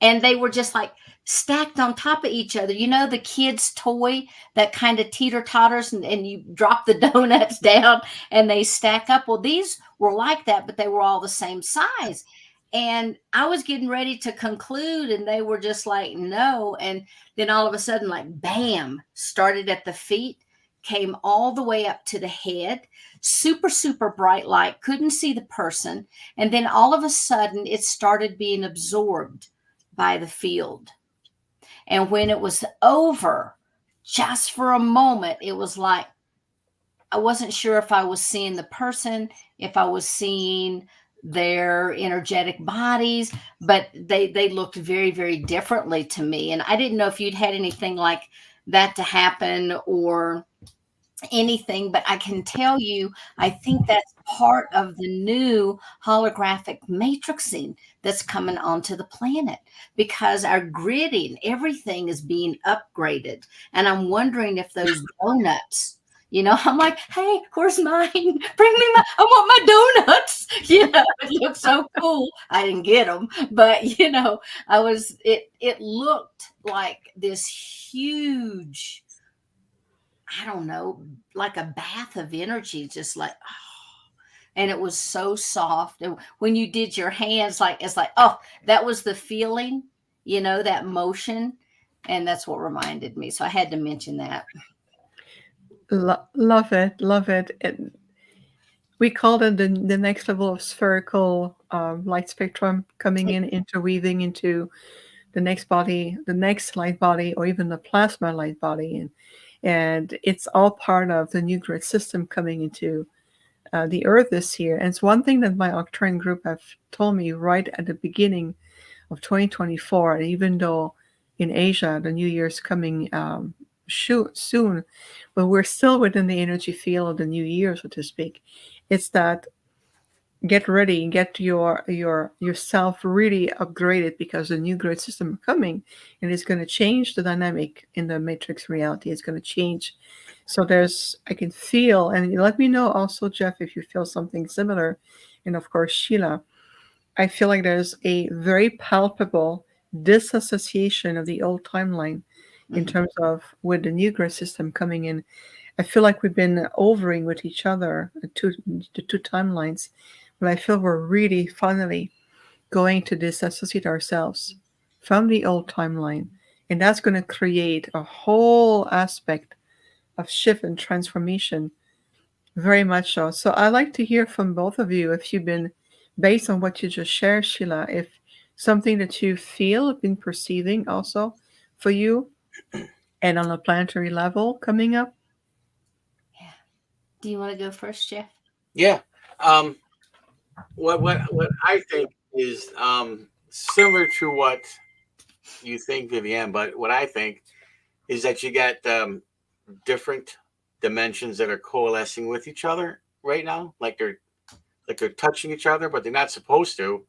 And they were just like stacked on top of each other. You know, the kid's toy that kind of teeter totters and you drop the donuts down and they stack up. Well, these were like that, but they were all the same size. And I was getting ready to conclude and they were just like, no. And then all of a sudden, like, bam, started at the feet, came all the way up to the head, super, super bright light, couldn't see the person. And then all of a sudden it started being absorbed by the field. And when it was over, just for a moment, it was like, I wasn't sure if I was seeing the person, if I was seeing their energetic bodies, but they looked very, very differently to me. And I didn't know if you'd had anything like that to happen or anything, but I can tell you, I think that's part of the new holographic matrixing that's coming onto the planet because our gridding, everything is being upgraded. And I'm wondering if those donuts, I'm like, hey, where's mine? Bring me I want my donuts. It looks so cool. I didn't get them, but it looked like this huge, I don't know, like a bath of energy, just like, and it was so soft. And when you did your hands, it's like, oh, that was the feeling, that motion. And that's what reminded me. So I had to mention that. love it, love it. We call it the next level of spherical light spectrum coming in, interweaving into the next body, the next light body, or even the plasma light body. And it's all part of the new grid system coming into the Earth this year. And it's one thing that my Arcturian group have told me right at the beginning of 2024. And even though in Asia the New Year's coming soon, but we're still within the energy field of the New Year, so to speak. It's that get ready, get yourself really upgraded because the new grid system are coming and it's going to change the dynamic in the matrix reality. It's going to change. So I can feel, and let me know also, Jeff, if you feel something similar. And of course, Sheila, I feel like there's a very palpable disassociation of the old timeline in terms of with the new grid system coming in. I feel like we've been overing with each other, the two timelines. But I feel we're really finally going to disassociate ourselves from the old timeline. And that's going to create a whole aspect of shift and transformation, very much so. So I'd like to hear from both of you if you've been, based on what you just shared, Sheila, if something that you feel, been perceiving also for you and on a planetary level coming up. Yeah. Do you want to go first, Jeff? Yeah. What I think is similar to what you think, Vivian, but what I think is that you got different dimensions that are coalescing with each other right now, like they're touching each other, but they're not supposed to,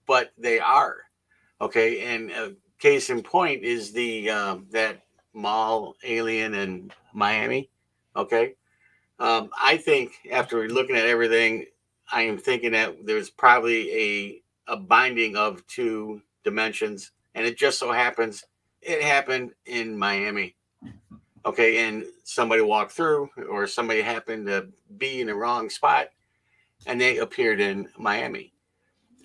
but they are. Okay, and case in point is the that mall alien in Miami. Okay, I think after looking at everything, I am thinking that there's probably a binding of two dimensions, and it just so happens it happened in Miami. Okay, and somebody walked through, or somebody happened to be in the wrong spot, and they appeared in Miami.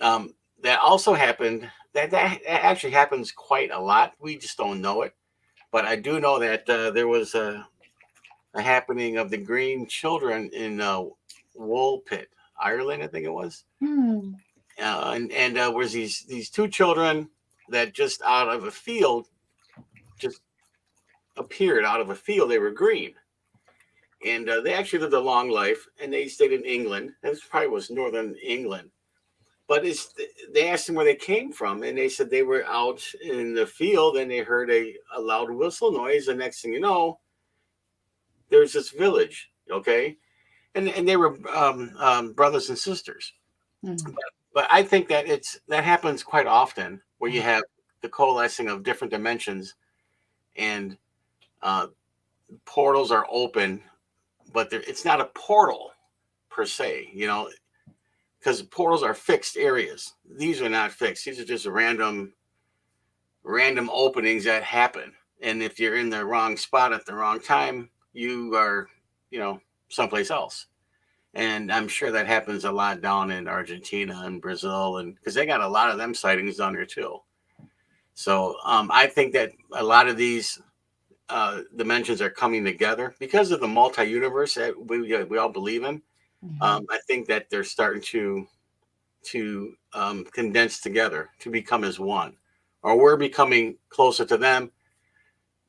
That also happened. That actually happens quite a lot. We just don't know it, but I do know that there was a happening of the green children in Woolpit, Ireland, I think it was. and was these two children that just out of a field just appeared out of a field. They were green, and they actually lived a long life, and they stayed in England. This probably was northern England, but they asked them where they came from, and they said they were out in the field, and they heard a loud whistle noise. The next thing you know, there's this village, okay, and they were brothers and sisters. Mhm. But I think that that happens quite often, where you have the coalescing of different dimensions, and portals are open, but it's not a portal per se, because portals are fixed areas. These are not fixed. These are just random openings that happen. And if you're in the wrong spot at the wrong time, you are, someplace else. And I'm sure that happens a lot down in Argentina and Brazil, and because they got a lot of them sightings down there too. So I think that a lot of these dimensions are coming together because of the multi-universe that we all believe in. I think that they're starting to condense together to become as one, or we're becoming closer to them,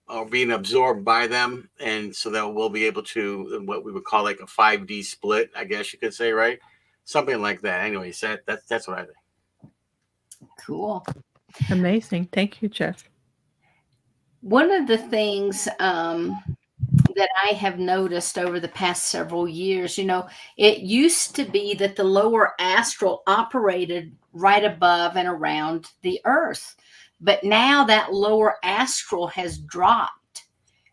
or being absorbed by them, and so that we'll be able to what we would call like a 5D split, I guess you could say, right? Something like that. Anyways, that's what I think. Cool. Amazing. Thank you, Jeff. One of the things that I have noticed over the past several years, it used to be that the lower astral operated right above and around the earth. But now that lower astral has dropped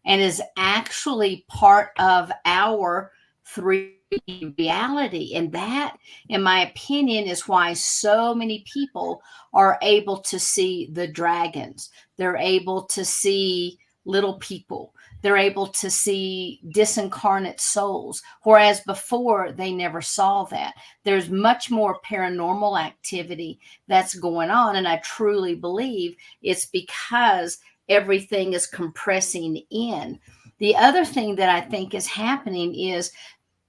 and is actually part of our 3D reality. And that, in my opinion, is why so many people are able to see the dragons. They're able to see little people. They're able to see disincarnate souls, whereas before they never saw that. There's much more paranormal activity that's going on, and I truly believe it's because everything is compressing in. The other thing that I think is happening is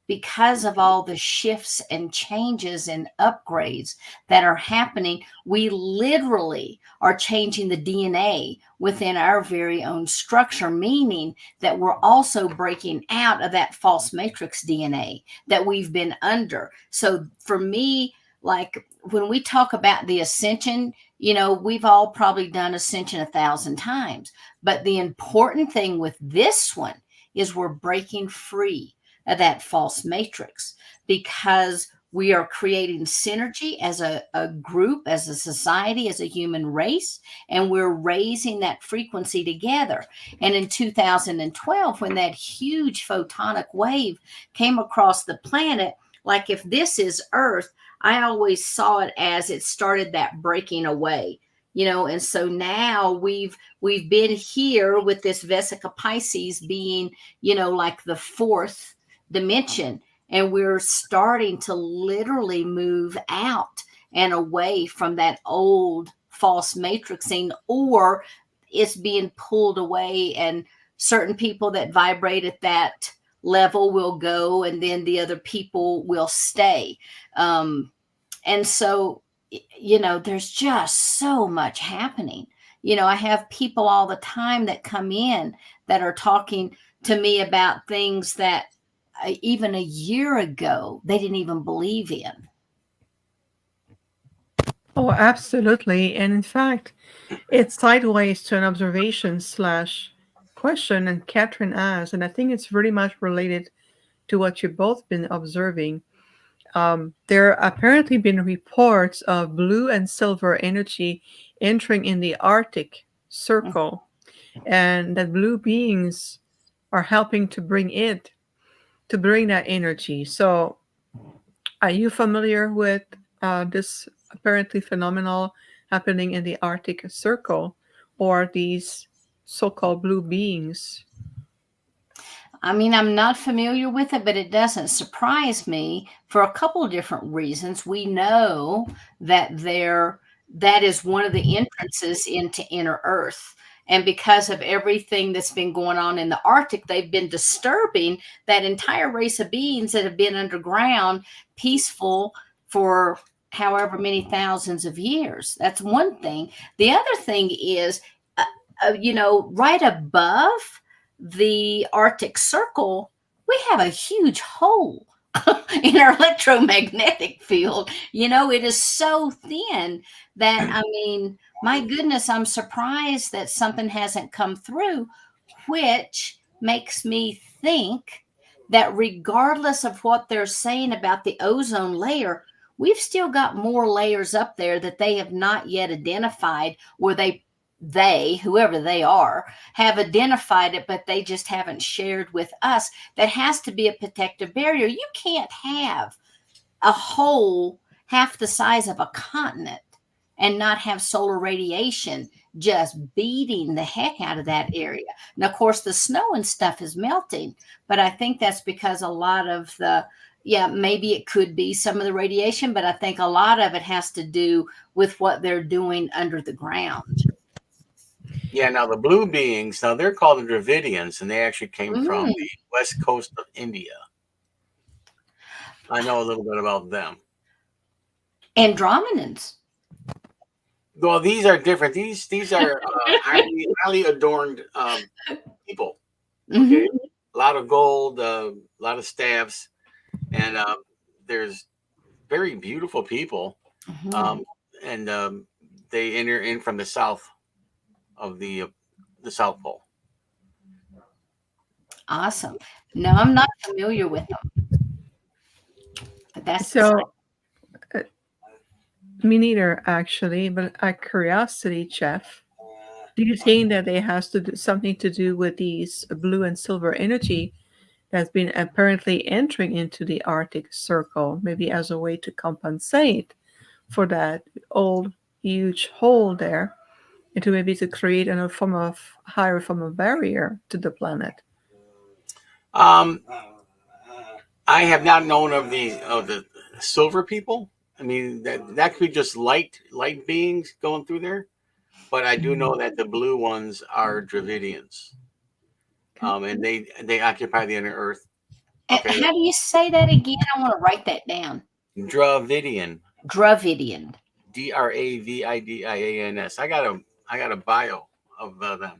because of all the shifts and changes and upgrades that are happening, we literally are changing the DNA within our very own structure, meaning that we're also breaking out of that false matrix DNA that we've been under. So for me, like when we talk about the ascension, we've all probably done ascension 1,000 times. But the important thing with this one is we're breaking free of that false matrix, because we are creating synergy as a group, as a society, as a human race, and we're raising that frequency together. And in 2012, when that huge photonic wave came across the planet, like if this is Earth, I always saw it as it started that breaking away. And so now we've been here with this Vesica Pisces being, like the fourth dimension, and we're starting to literally move out and away from that old false matrixing, or it's being pulled away, and certain people that vibrate at that level will go, and then the other people will stay. And so there's just so much happening. I have people all the time that come in that are talking to me about things that even a year ago they didn't even believe in. Oh, absolutely. And in fact, it's sideways to an observation slash question, and Catherine asked, and I think it's very much related to what you've both been observing. There apparently been reports of blue and silver energy entering in the Arctic Circle, and that blue beings are helping to bring that energy. So, are you familiar with this apparently phenomenal happening in the Arctic Circle, or these so-called blue beings? I mean, I'm not familiar with it, but it doesn't surprise me for a couple of different reasons. We know that that is one of the entrances into inner Earth. And because of everything that's been going on in the Arctic, they've been disturbing that entire race of beings that have been underground, peaceful for however many thousands of years. That's one thing. The other thing is, right above the Arctic Circle, we have a huge hole in our electromagnetic field. It is so thin that, my goodness, I'm surprised that something hasn't come through, which makes me think that regardless of what they're saying about the ozone layer, we've still got more layers up there that they have not yet identified, where they, whoever they are, have identified it, but they just haven't shared with us. That has to be a protective barrier. You can't have a hole half the size of a continent and not have solar radiation just beating the heck out of that area. Now, of course, the snow and stuff is melting, but I think that's because a lot of maybe it could be some of the radiation, but I think a lot of it has to do with what they're doing under the ground. Yeah, now the blue beings, now they're called the Dravidians, and they actually came from the west coast of India. I know a little bit about them. Andromedans. Well, these are different. These are highly adorned people. Okay, a lot of gold, a lot of staffs, and there's very beautiful people, and they enter in from the south of the South Pole. Awesome. No, I'm not familiar with them. But that's so. Me neither, actually. But a curiosity, Jeff, do you think that it has to do something to do with these blue and silver energy that's been apparently entering into the Arctic Circle, maybe as a way to compensate for that old huge hole there, and to maybe to create a higher form of barrier to the planet? I have not known of the silver people. I mean, that could be just light beings going through there, but I do know that the blue ones are Dravidians, and they occupy the inner Earth. Okay. How do you say that again? I want to write that down. Dravidian. Dravidian. Dravidians. I got a bio of them,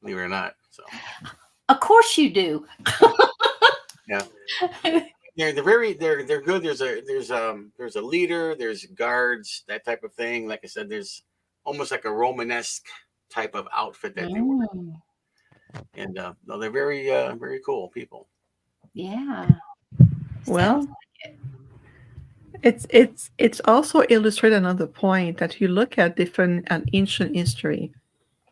believe it or not. So. Of course you do. Yeah. They're good. There's a leader, there's guards, that type of thing. Like I said, there's almost like a Romanesque type of outfit that they wear, and they're very cool people. Yeah. Well, it's also illustrate another point that you look at different and ancient history,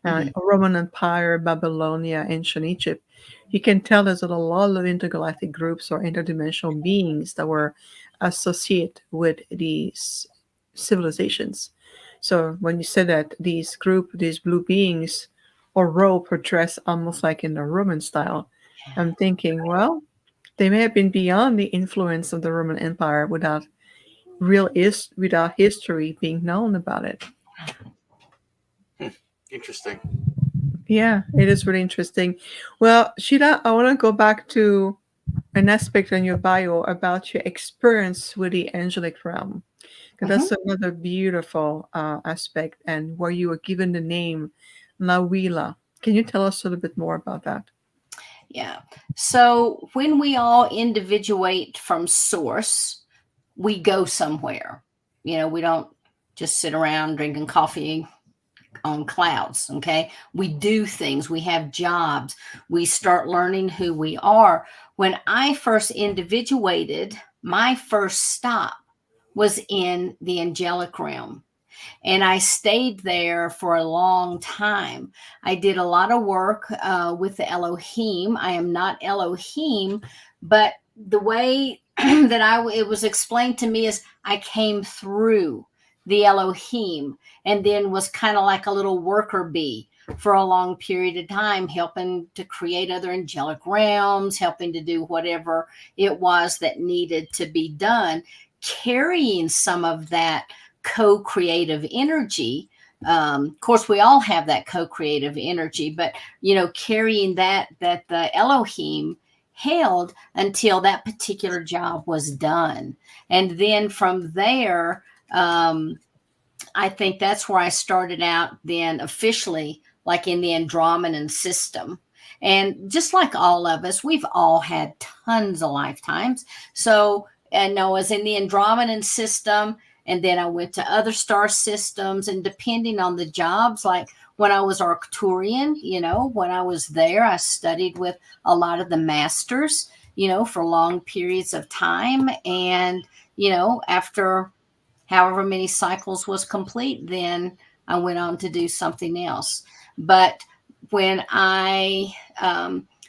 Roman Empire, Babylonia, ancient Egypt. You can tell there's a lot of intergalactic groups or interdimensional beings that were associated with these civilizations. So when you say that these blue beings or robe or dress almost like in the Roman style, I'm thinking, well, they may have been beyond the influence of the Roman Empire without history being known about it. Interesting. Yeah, it is really interesting. Well, Sheila, I want to go back to an aspect in your bio about your experience with the angelic realm. That's another beautiful aspect, and where you were given the name Nawaila. Can you tell us a little bit more about that? Yeah. So when we all individuate from source, we go somewhere. We don't just sit around drinking coffee on clouds. Okay. We do things. We have jobs. We start learning who we are. When I first individuated, my first stop was in the angelic realm. And I stayed there for a long time. I did a lot of work with the Elohim. I am not Elohim, but the way that it was explained to me is I came through the Elohim and then was kind of like a little worker bee for a long period of time, helping to create other angelic realms, helping to do whatever it was that needed to be done, carrying some of that co-creative energy. Of course, we all have that co-creative energy, but carrying that the Elohim held until that particular job was done. And then from there, I think that's where I started out then officially, like in the Andromedan system. And just like all of us, we've all had tons of lifetimes. So, and I was in the Andromedan system, and then I went to other star systems, and depending on the jobs, like when I was Arcturian, when I was there, I studied with a lot of the masters, for long periods of time. And, after however many cycles was complete, then I went on to do something else. But when I,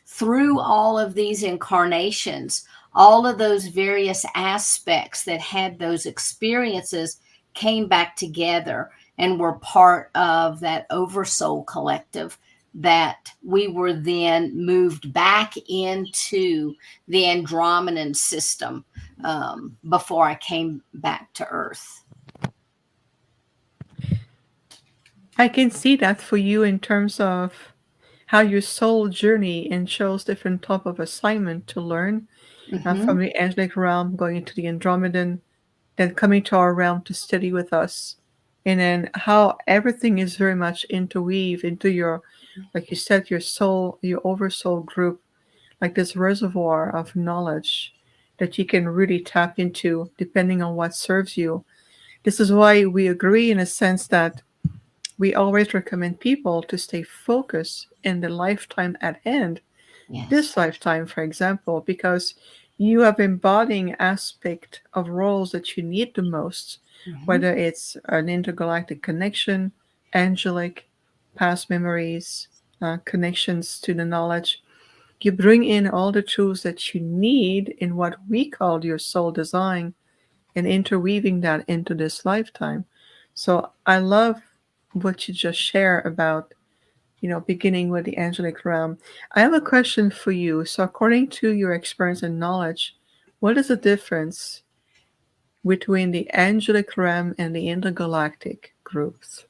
through all of these incarnations, all of those various aspects that had those experiences came back together and were part of that oversoul collective, that we were then moved back into the Andromedan system before I came back to Earth. I can see that for you in terms of how your soul journey and shows different type of assignment to learn from the angelic realm, going into the Andromedan, then coming to our realm to study with us, and then how everything is very much interweave into your, like you said, your soul, your oversoul group, like this reservoir of knowledge that you can really tap into depending on what serves you. This is why we agree in a sense that we always recommend people to stay focused in the lifetime at hand. Yes. This lifetime, for example, because you have embodying aspect of roles that you need the most, whether it's an intergalactic connection, angelic, past memories, connections to the knowledge. You bring in all the tools that you need in what we call your soul design and interweaving that into this lifetime. So I love what you just share about, beginning with the angelic realm. I have a question for you. So according to your experience and knowledge, what is the difference between the angelic realm and the intergalactic groups?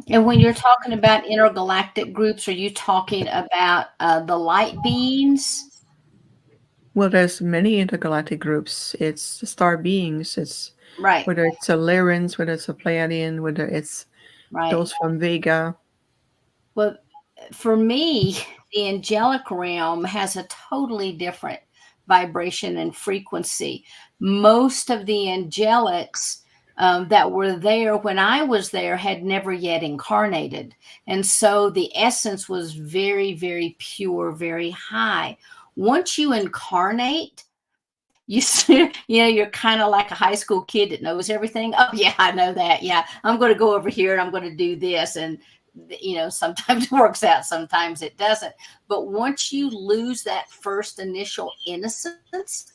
And when you're talking about intergalactic groups, are you talking about the light beings? Well, there's many intergalactic groups. It's the star beings. It's Right, whether it's a Lyrans, whether it's a Pleiadian, whether it's right. those from Vega. Well, for me, the angelic realm has a totally different vibration and frequency. Most of the angelics that were there when I was there had never yet incarnated. And so the essence was very, very pure, very high. Once you incarnate, you're kind of like a high school kid that knows everything. Oh yeah, I know that. Yeah, I'm going to go over here and I'm going to do this. And sometimes it works out, sometimes it doesn't. But once you lose that first initial innocence,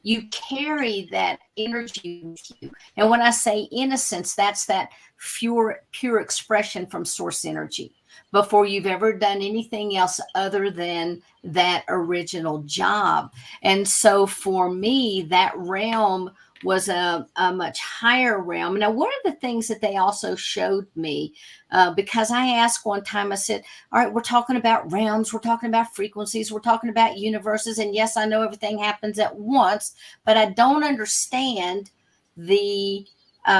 you carry that energy with you. And when I say innocence, that's that pure expression from source energy before you've ever done anything else other than that original job. And so for me, that realm was a much higher realm. Now, one of the things that they also showed me, because I asked one time, I said, all right, we're talking about realms, we're talking about frequencies, we're talking about universes. And yes, I know everything happens at once, but I don't understand the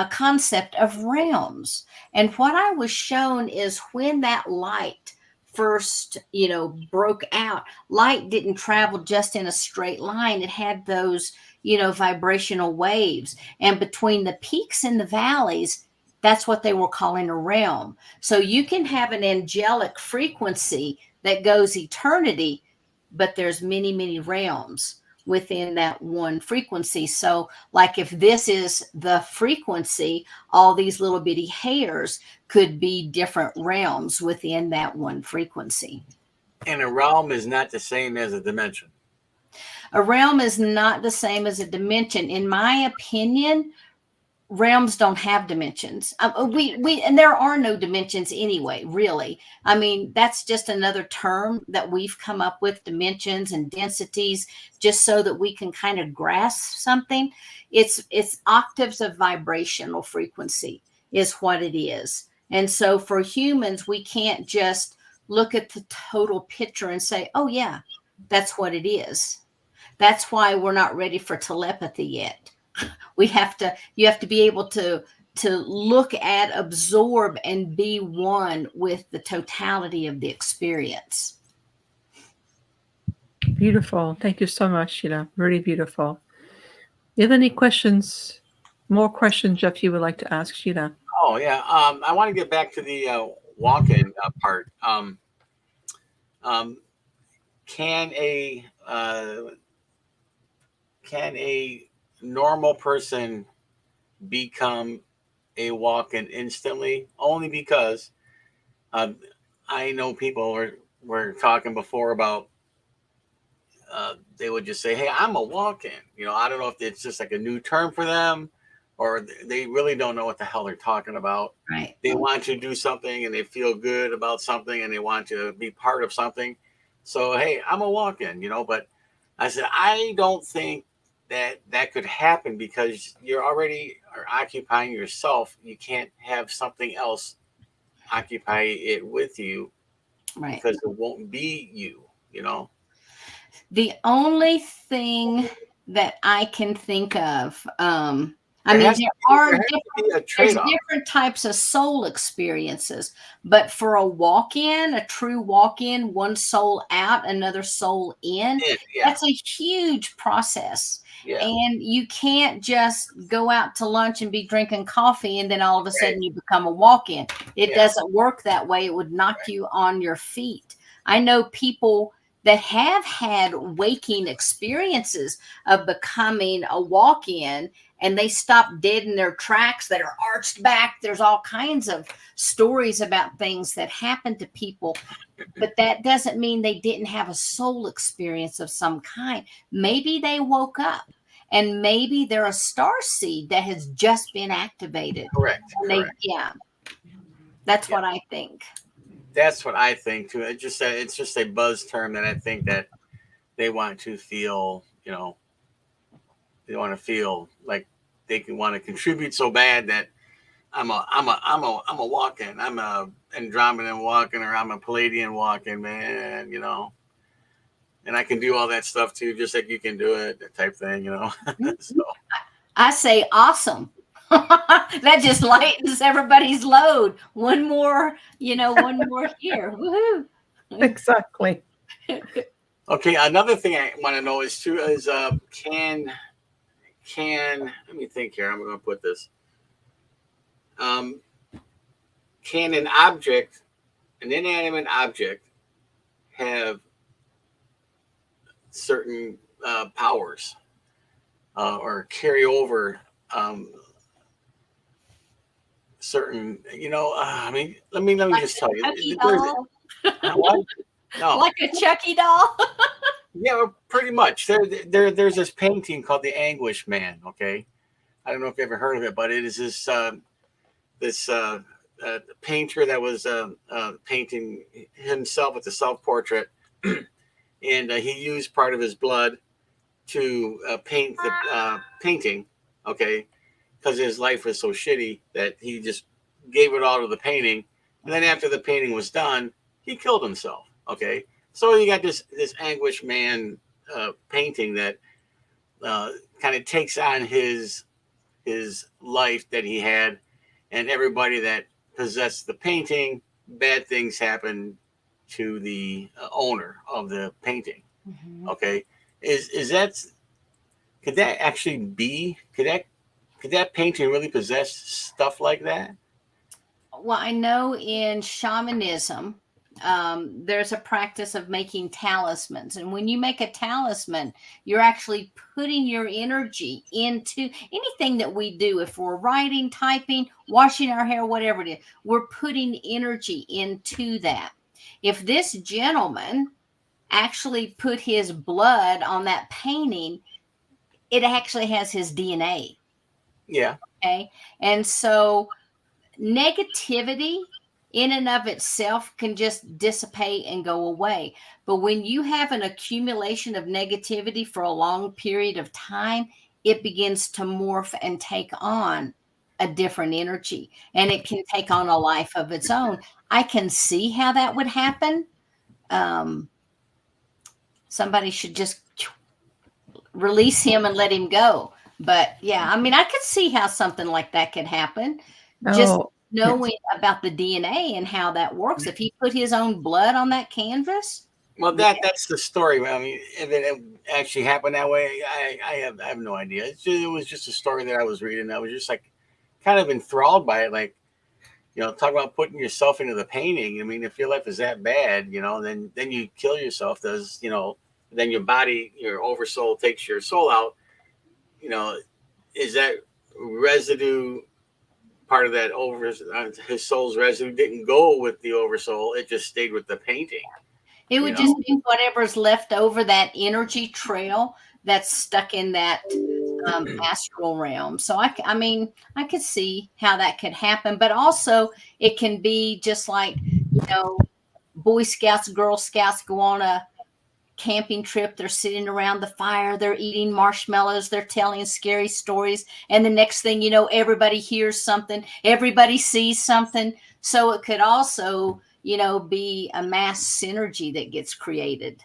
concept of realms. And what I was shown is when that light first, broke out, light didn't travel just in a straight line. It had those, vibrational waves. And between the peaks and the valleys, that's what they were calling a realm. So you can have an angelic frequency that goes eternity, but there's many, many realms within that one frequency. So like if this is the frequency, all these little bitty hairs could be different realms within that one frequency. And a realm is not the same as a dimension. A realm is not the same as a dimension. In my opinion, realms don't have dimensions. And there are no dimensions anyway, really. I mean, that's just another term that we've come up with, dimensions and densities, just so that we can kind of grasp something. It's octaves of vibrational frequency is what it is. And so for humans, we can't just look at the total picture and say, oh yeah, that's what it is. That's why we're not ready for telepathy yet. you have to be able to look at, absorb, and be one with the totality of the experience. Beautiful. Thank you so much, Sheila. Really beautiful. You have any questions? More questions, Jeff, you would like to ask Sheila? Oh yeah. I want to get back to the walk-in part. Can a normal person become a walk-in instantly? Only because I know people were talking before about they would just say, "Hey, I'm a walk-in." I don't know if it's just like a new term for them, or they really don't know what the hell they're talking about. Right. They want to do something and they feel good about something and they want to be part of something. So, hey, I'm a walk-in, but I said, I don't think that could happen because you're already are occupying yourself. You can't have something else occupy it with you, Right. because it won't be you. The only thing that I can think of, There has there to be a there's trade-off. different types of soul experiences, but for a true walk-in, one soul out, another soul in, Yeah, that's a huge process. yeah, And you can't just go out to lunch and be drinking coffee and then all of a sudden right. you become a walk-in. It Yeah. doesn't work that way. It would knock Right. you on your feet. I know people that have had waking experiences of becoming a walk-in, and they stop dead in their tracks, that are arched back. There's all kinds of stories about things that happen to people, but that doesn't mean they didn't have a soul experience of some kind. Maybe they woke up, and maybe they're a starseed that has just been activated. Correct. And that's what I think. That's what I think too. It's just a buzz term that I think that they want to feel, they want to feel like they can want to contribute so bad that I'm a walk-in. I'm a Andromedan walk-in, or I'm a Pleiadian walk-in, man, and I can do all that stuff too, just like you can do it, that type thing, So I say awesome. That just lightens everybody's load. One more here. Woohoo. Exactly. okay, another thing I want to know is can let me think here. I'm going to put this. Can an inanimate object, have certain powers, or carry over certain, let me just tell you. Chucky doll. What? No. Like a Chucky doll. Yeah, well, pretty much. There's this painting called the Anguish Man. Okay, I don't know if you ever heard of it, but it is this painter that was painting himself with a self-portrait, and he used part of his blood to paint the painting. Okay, because his life was so shitty that he just gave it all to the painting, and then after the painting was done, he killed himself. Okay. So you got this Anguish Man painting that kind of takes on his life that he had, and everybody that possessed the painting, bad things happen to the owner of the painting. Mm-hmm. Okay, could that actually be? Could that painting really possess stuff like that? Well, I know in shamanism, there's a practice of making talismans. And when you make a talisman, you're actually putting your energy into anything that we do. If we're writing, typing, washing our hair, whatever it is, we're putting energy into that. If this gentleman actually put his blood on that painting, it actually has his DNA. Yeah. Okay. And so negativity in and of itself can just dissipate and go away. But when you have an accumulation of negativity for a long period of time, it begins to morph and take on a different energy, and it can take on a life of its own. I can see how that would happen. Somebody should just release him and let him go. But yeah, I mean, I could see how something like that could happen. Just Oh, knowing about the DNA and how that works. If he put his own blood on that canvas, Well, that's the story. I mean, if it actually happened that way, I have no idea. It was just a story that I was reading. I was just like kind of enthralled by it. Like, talk about putting yourself into the painting. I mean, if your life is that bad, then you kill yourself. Then your body, your oversoul takes your soul out. Is that residue part of that his soul's residue didn't go with the oversoul? It just stayed with the painting. it would just be whatever's left over, that energy trail that's stuck in that astral realm. So I mean, I could see how that could happen, but also it can be just like, Boy Scouts, Girl Scouts go on a camping trip. They're sitting around the fire. They're eating marshmallows. They're telling scary stories. And the next thing you know, everybody hears something. Everybody sees something. So it could also, be a mass synergy that gets created.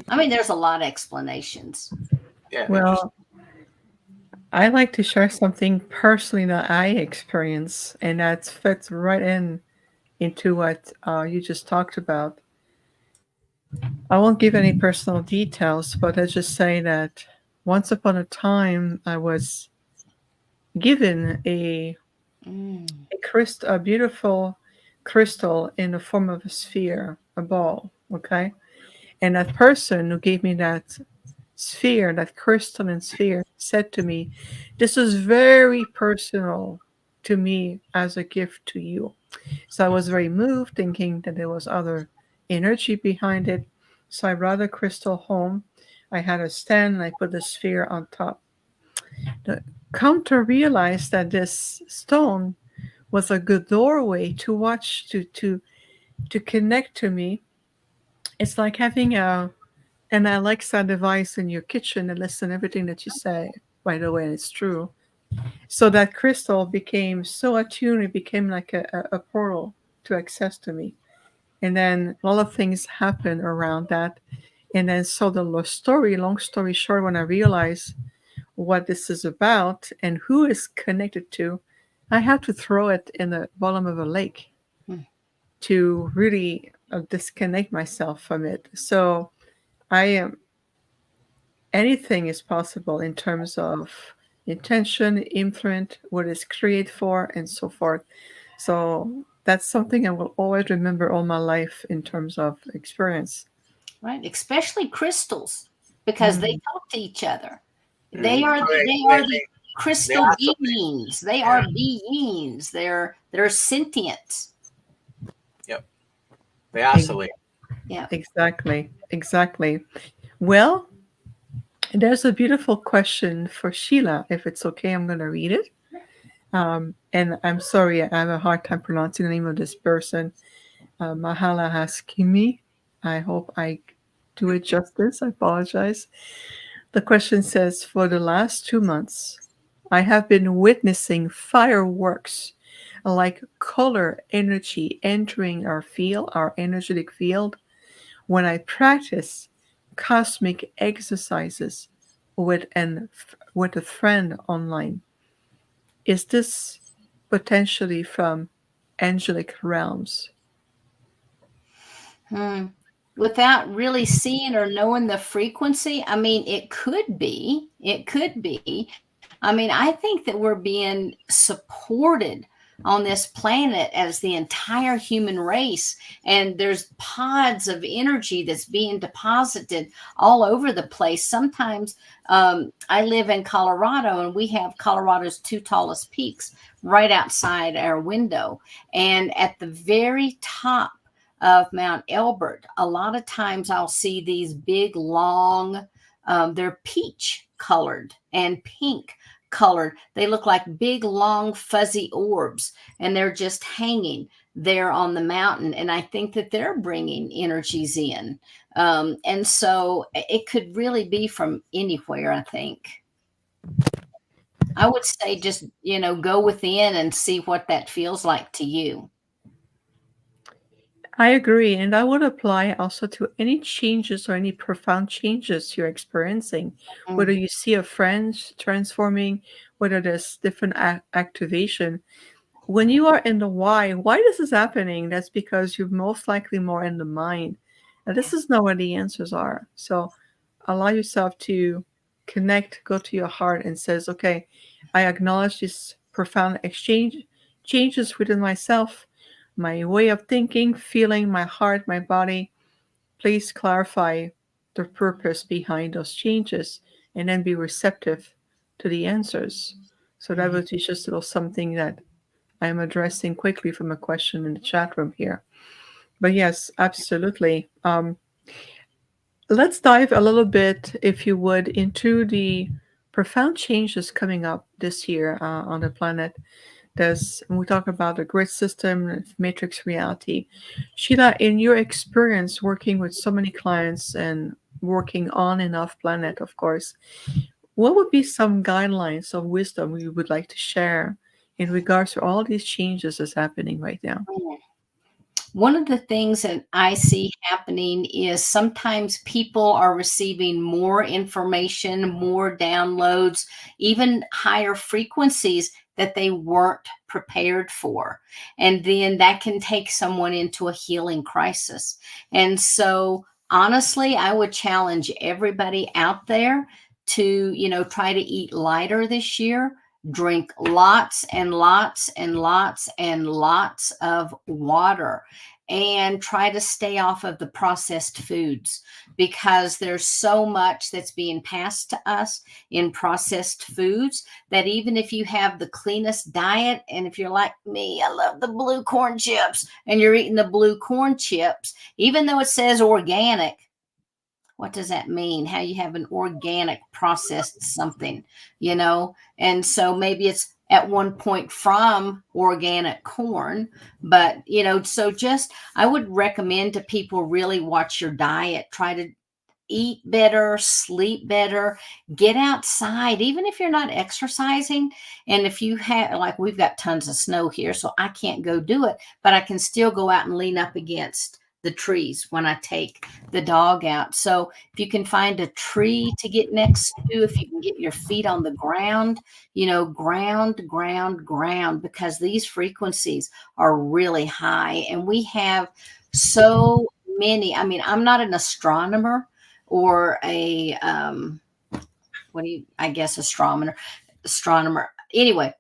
I mean, there's a lot of explanations. Yeah. well, I like to share something personally that I experience, and that fits right into what you just talked about. I won't give any personal details, but let's just say that once upon a time I was given a beautiful crystal in the form of a sphere, a ball. Okay, and that person who gave me that sphere, that crystalline sphere, said to me, "This is very personal to me as a gift to you." So I was very moved, thinking that there was other energy behind it. So I brought the crystal home. I had a stand and I put the sphere on top. The counter realized that this stone was a good doorway to watch to connect to me. It's like having an Alexa device in your kitchen and listen to everything that you say. By the way, and it's true. So that crystal became so attuned, it became like a portal to access to me. And then a lot of things happen around that. And then so the long story short, when I realized what this is about and who is connected to, I had to throw it in the bottom of a lake to really disconnect myself from it. So I am anything is possible in terms of intention, imprint, what it's created for, and so forth. So that's something I will always remember all my life in terms of experience. Right, especially crystals, because they talk to each other. They Mhm. are the crystal oscillate. beings. They are beings. They're sentient. Yep. They oscillate. Yeah. Exactly. Well, there's a beautiful question for Sheila. If it's okay, I'm going to read it. And I'm sorry, I have a hard time pronouncing the name of this person. Mahala Haskimi. I hope I do it justice. I apologize. The question says, for the last 2 months, I have been witnessing fireworks like color energy entering our energetic field, when I practice cosmic exercises with a friend online. Is this potentially from angelic realms? Without really seeing or knowing the frequency, I mean, it could be. It could be. I mean, I think that we're being supported on this planet as the entire human race, and there's pods of energy that's being deposited all over the place. Sometimes I live in Colorado, and we have Colorado's two tallest peaks right outside our window, and at the very top of Mount Elbert, a lot of times I'll see these big, long, they're peach colored and pink colored. They look like big, long, fuzzy orbs, and they're just hanging there on the mountain. And I think that they're bringing energies in. And so it could really be from anywhere, I think. I would say just, go within and see what that feels like to you. I agree, and that would apply also to any changes or any profound changes you're experiencing. Whether Mm, you see a friend transforming, whether there's different activation. When you are in the why this is happening, that's because you're most likely more in the mind. And this is not where the answers are. So allow yourself to connect, go to your heart and says, okay, I acknowledge this profound exchange changes within myself, my way of thinking, feeling, my heart, my body. Please clarify the purpose behind those changes and then be receptive to the answers. So that mm. was just a little something that I'm addressing quickly from a question in the chat room here. But yes, absolutely. Let's dive a little bit, if you would, into the profound changes coming up this year on the planet. There's, when we talk about the grid system, matrix reality. Sheila, in your experience working with so many clients and working on and off planet, of course, what would be some guidelines of wisdom you would like to share in regards to all these changes that's happening right now? Mm. One of the things that I see happening is sometimes people are receiving more information, more downloads, even higher frequencies that they weren't prepared for. And then that can take someone into a healing crisis. And so, honestly, I would challenge everybody out there to, try to eat lighter this year. Drink lots and lots and lots and lots of water, and try to stay off of the processed foods, because there's so much that's being passed to us in processed foods that even if you have the cleanest diet, and if you're like me, I love the blue corn chips, and you're eating the blue corn chips, even though it says organic, what does that mean? How you have an organic processed something, And so maybe it's at one point from organic corn, but so just I would recommend to people really watch your diet, try to eat better, sleep better, get outside, even if you're not exercising. And if you have, like, we've got tons of snow here, so I can't go do it, but I can still go out and lean up against the trees when I take the dog out. So if you can find a tree to get next to, if you can get your feet on the ground, ground, because these frequencies are really high. And we have so many. I mean, I'm not an astronomer or a I guess astronomer. Anyway,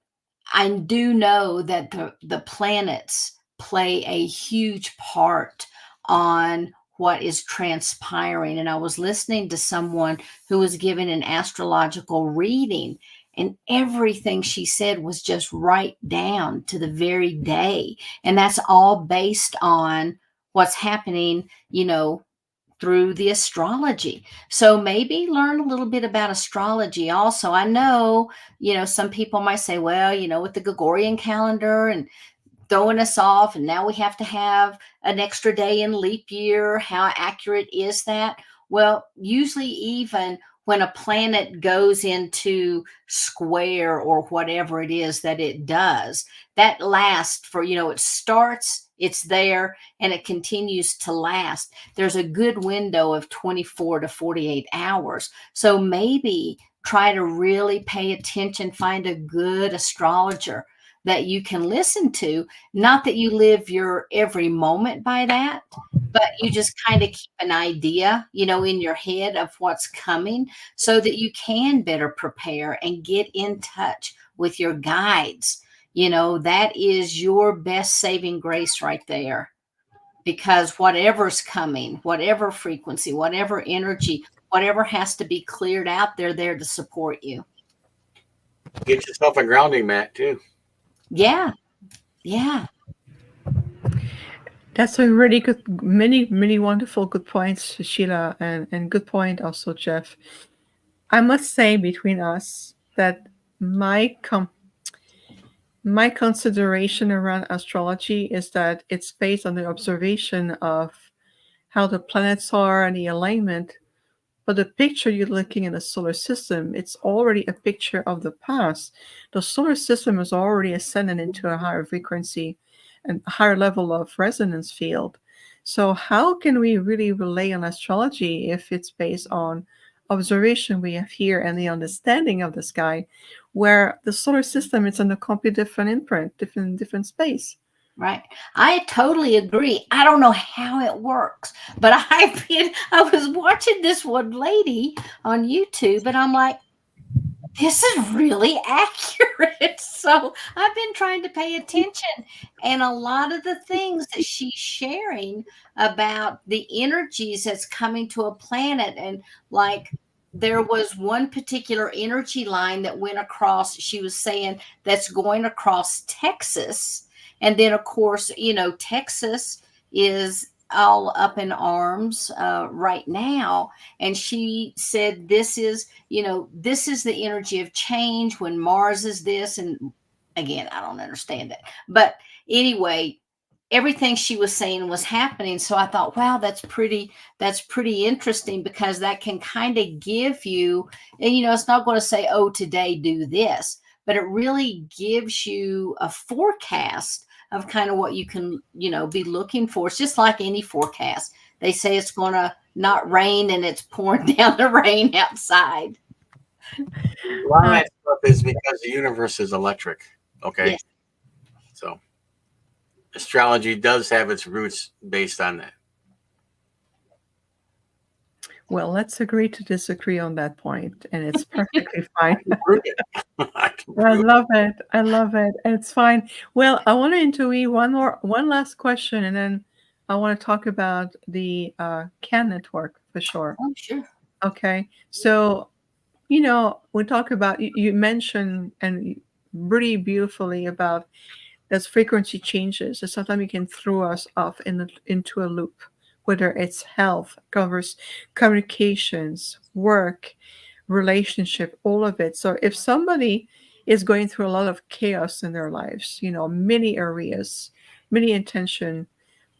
I do know that the planets play a huge part on what is transpiring. And I was listening to someone who was giving an astrological reading, and everything she said was just right down to the very day. And that's all based on what's happening, through the astrology. So maybe learn a little bit about astrology also. I know, some people might say, well, with the Gregorian calendar and throwing us off, and now we have to have an extra day in leap year. How accurate is that? Well, usually, even when a planet goes into square or whatever it is that it does, that lasts for, it starts, it's there, and it continues to last. There's a good window of 24 to 48 hours. So maybe try to really pay attention, find a good astrologer that you can listen to. Not that you live your every moment by that, but you just kind of keep an idea, in your head of what's coming, so that you can better prepare and get in touch with your guides. That is your best saving grace right there, because whatever's coming, whatever frequency, whatever energy, whatever has to be cleared out, they're there to support you. Get yourself a grounding mat too. Yeah. Yeah. That's a really good, many wonderful good points, Sheila, and good point also, Jeff. I must say between us that my consideration around astrology is that it's based on the observation of how the planets are and the alignment. But the picture you're looking in the solar system, it's already a picture of the past. The solar system is already ascending into a higher frequency and a higher level of resonance field. So how can we really rely on astrology if it's based on observation we have here and the understanding of the sky, where the solar system is in a completely different imprint, different space? Right. I totally agree. I don't know how it works, but I was watching this one lady on YouTube and I'm like, this is really accurate. So I've been trying to pay attention. And a lot of the things that she's sharing about the energies that's coming to a planet, and like there was one particular energy line that went across, she was saying that's going across Texas. And then, of course, Texas is all up in arms right now. And she said, this is the energy of change when Mars is this. And again, I don't understand it. But anyway, everything she was saying was happening. So I thought, wow, that's pretty interesting, because that can kind of give you, and it's not going to say, oh, today do this, but it really gives you a forecast of kind of what you can, be looking for. It's just like any forecast. They say it's going to not rain and it's pouring down the rain outside. A lot of that stuff is because the universe is electric. Okay. Yes. So astrology does have its roots based on that. Well, let's agree to disagree on that point, and it's perfectly fine. I love it. I love it. It's fine. Well, I want to interweave one last question, and then I want to talk about the CAN network for sure. Oh, sure. Okay. So, we talk about, you mentioned and really beautifully about those frequency changes. So sometimes it can throw us off into a loop, whether it's health, covers communications, work, relationship, all of it. So if somebody is going through a lot of chaos in their lives, many areas, many intention,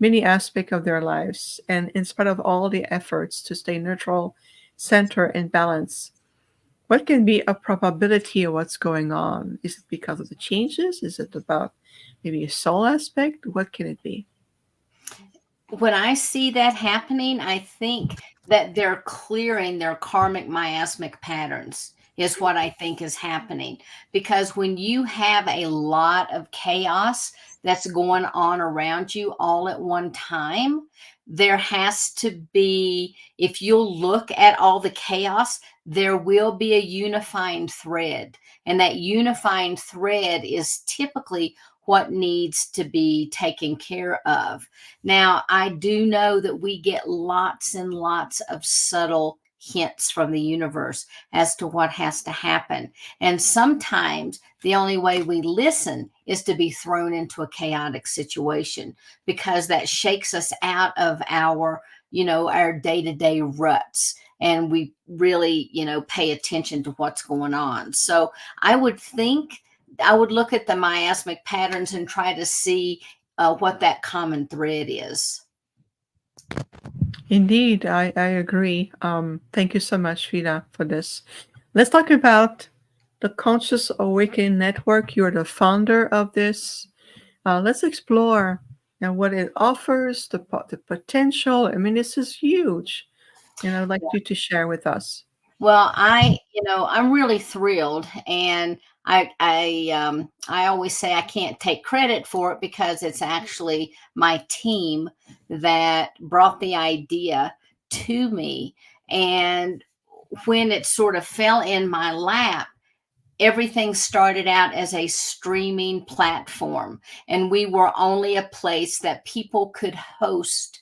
many aspects of their lives, and in spite of all the efforts to stay neutral, center, and balance, what can be a probability of what's going on? Is it because of the changes? Is it about maybe a soul aspect? What can it be? When I see that happening, I think that they're clearing their karmic miasmic patterns is what I think is happening. Because when you have a lot of chaos that's going on around you all at one time, there has to be, if you'll look at all the chaos, there will be a unifying thread. And that unifying thread is typically what needs to be taken care of. Now, I do know that we get lots and lots of subtle hints from the universe as to what has to happen. And sometimes the only way we listen is to be thrown into a chaotic situation, because that shakes us out of our day-to-day ruts. And we really, pay attention to what's going on. So I would look at the miasmic patterns and try to see what that common thread is. Indeed, I agree. Thank you so much, Sheila, for this. Let's talk about the Conscious Awakening Network. You're the founder of this. Let's explore what it offers, the potential. I mean, this is huge. I'd like you to share with us. Well, I'm really thrilled, and I always say I can't take credit for it, because it's actually my team that brought the idea to me. And when it sort of fell in my lap, everything started out as a streaming platform, and we were only a place that people could host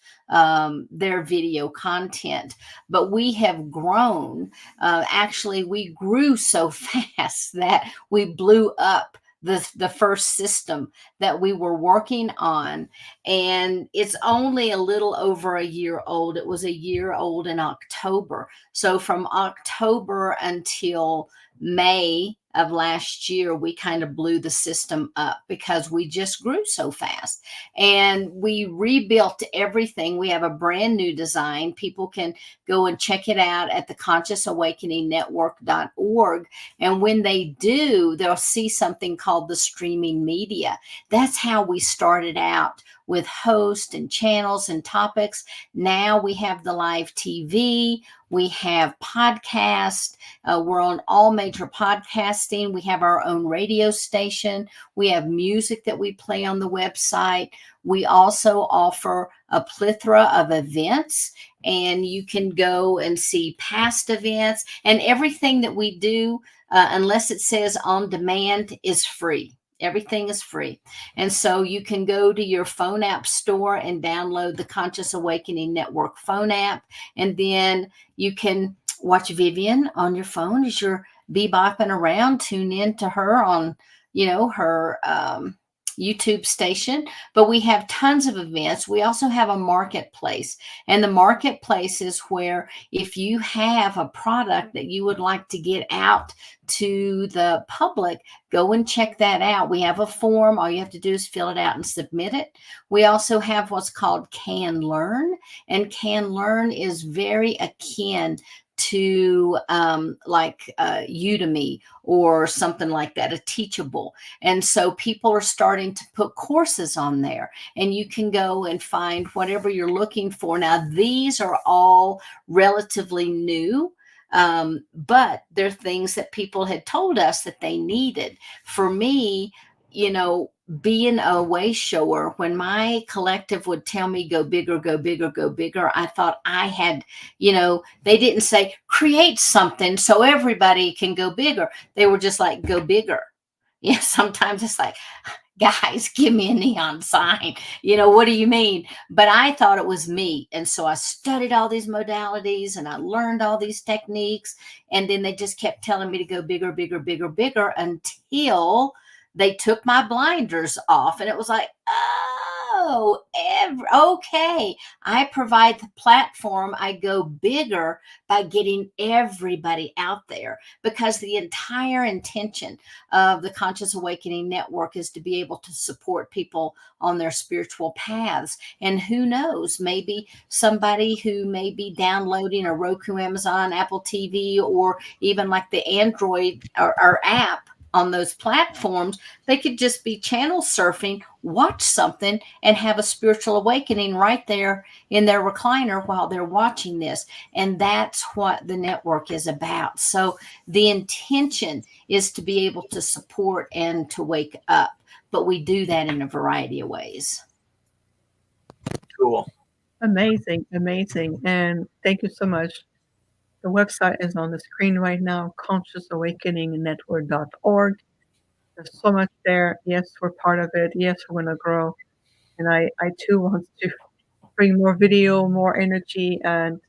their video content. But we have grown. Actually, we grew so fast that we blew up the first system that we were working on. And it's only a little over a year old. It was a year old in October. So from October until May of last year, we kind of blew the system up because we just grew so fast. And we rebuilt everything. We have a brand new design. People can go and check it out at the consciousawakeningnetwork.org. And when they do, they'll see something called the streaming media. That's how we started out with hosts and channels and topics. Now we have the live TV. We have podcast. We're on all major podcasting. We have our own radio station. We have music that we play on the website. We also offer a plethora of events, and you can go and see past events, and everything that we do, unless it says on demand, is free. Everything is free. And so you can go to your phone app store and download the Conscious Awakening Network phone app. And then you can watch Vivian on your phone as you're bebopping around. Tune in to her on, her YouTube station. But we have tons of events. We also have a marketplace. And the marketplace is where if you have a product that you would like to get out to the public, go and check that out. We have a form. All you have to do is fill it out and submit it. We also have what's called Can Learn, and Can Learn is very akin to Udemy or something like that, a Teachable. And so people are starting to put courses on there, and you can go and find whatever you're looking for. Now, these are all relatively new. But they're things that people had told us that they needed. For me, being a way shower, when my collective would tell me go bigger, go bigger, go bigger, I thought I had, they didn't say create something so everybody can go bigger. They were just like, go bigger. Yeah, sometimes it's like, guys, give me a neon sign. What do you mean? But I thought it was me. And so I studied all these modalities and I learned all these techniques. And then they just kept telling me to go bigger, bigger, bigger, bigger until they took my blinders off. And it was like, okay, I provide the platform. I go bigger by getting everybody out there, because the entire intention of the Conscious Awakening Network is to be able to support people on their spiritual paths. And who knows, maybe somebody who may be downloading a Roku, Amazon, Apple TV, or even like the Android or app on those platforms, they could just be channel surfing, watch something, and have a spiritual awakening right there in their recliner while they're watching this. And that's what the network is about. So the intention is to be able to support and to wake up, but we do that in a variety of ways. Cool. Amazing, amazing. And thank you so much. The website is on the screen right now, consciousawakeningnetwork.org. There's so much there. Yes, we're part of it. Yes, we're going to grow. And I too want to bring more video, more energy, and,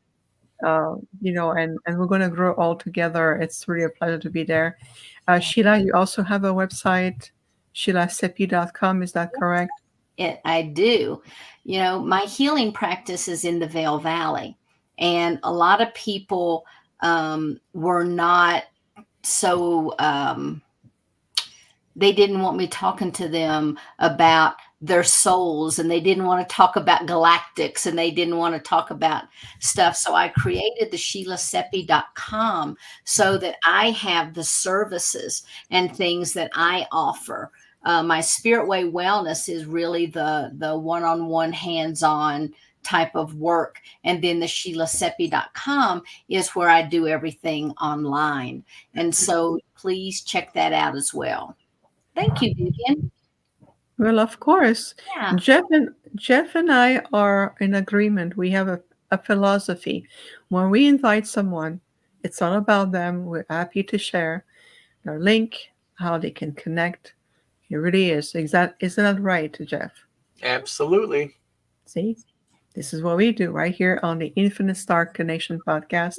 and we're going to grow all together. It's really a pleasure to be there. Sheila, you also have a website, SheilaSeppi.com. Is that correct? I do. My healing practice is in the Vail Valley. And a lot of people were not so, they didn't want me talking to them about their souls, and they didn't want to talk about galactics, and they didn't want to talk about stuff. So I created the SheilaSeppi.com so that I have the services and things that I offer. My Spirit Way Wellness is really the one-on-one, hands-on type of work. And then the SheilaSeppi.com is where I do everything online. And so please check that out as well. Thank you, Vivian. Well, of course. Yeah. Jeff and I are in agreement. We have a philosophy. When we invite someone, it's all about them. We're happy to share their link, how they can connect. It really is. Isn't that right, Jeff? Absolutely. See? This is what we do right here on the Infinite Star Connection podcast.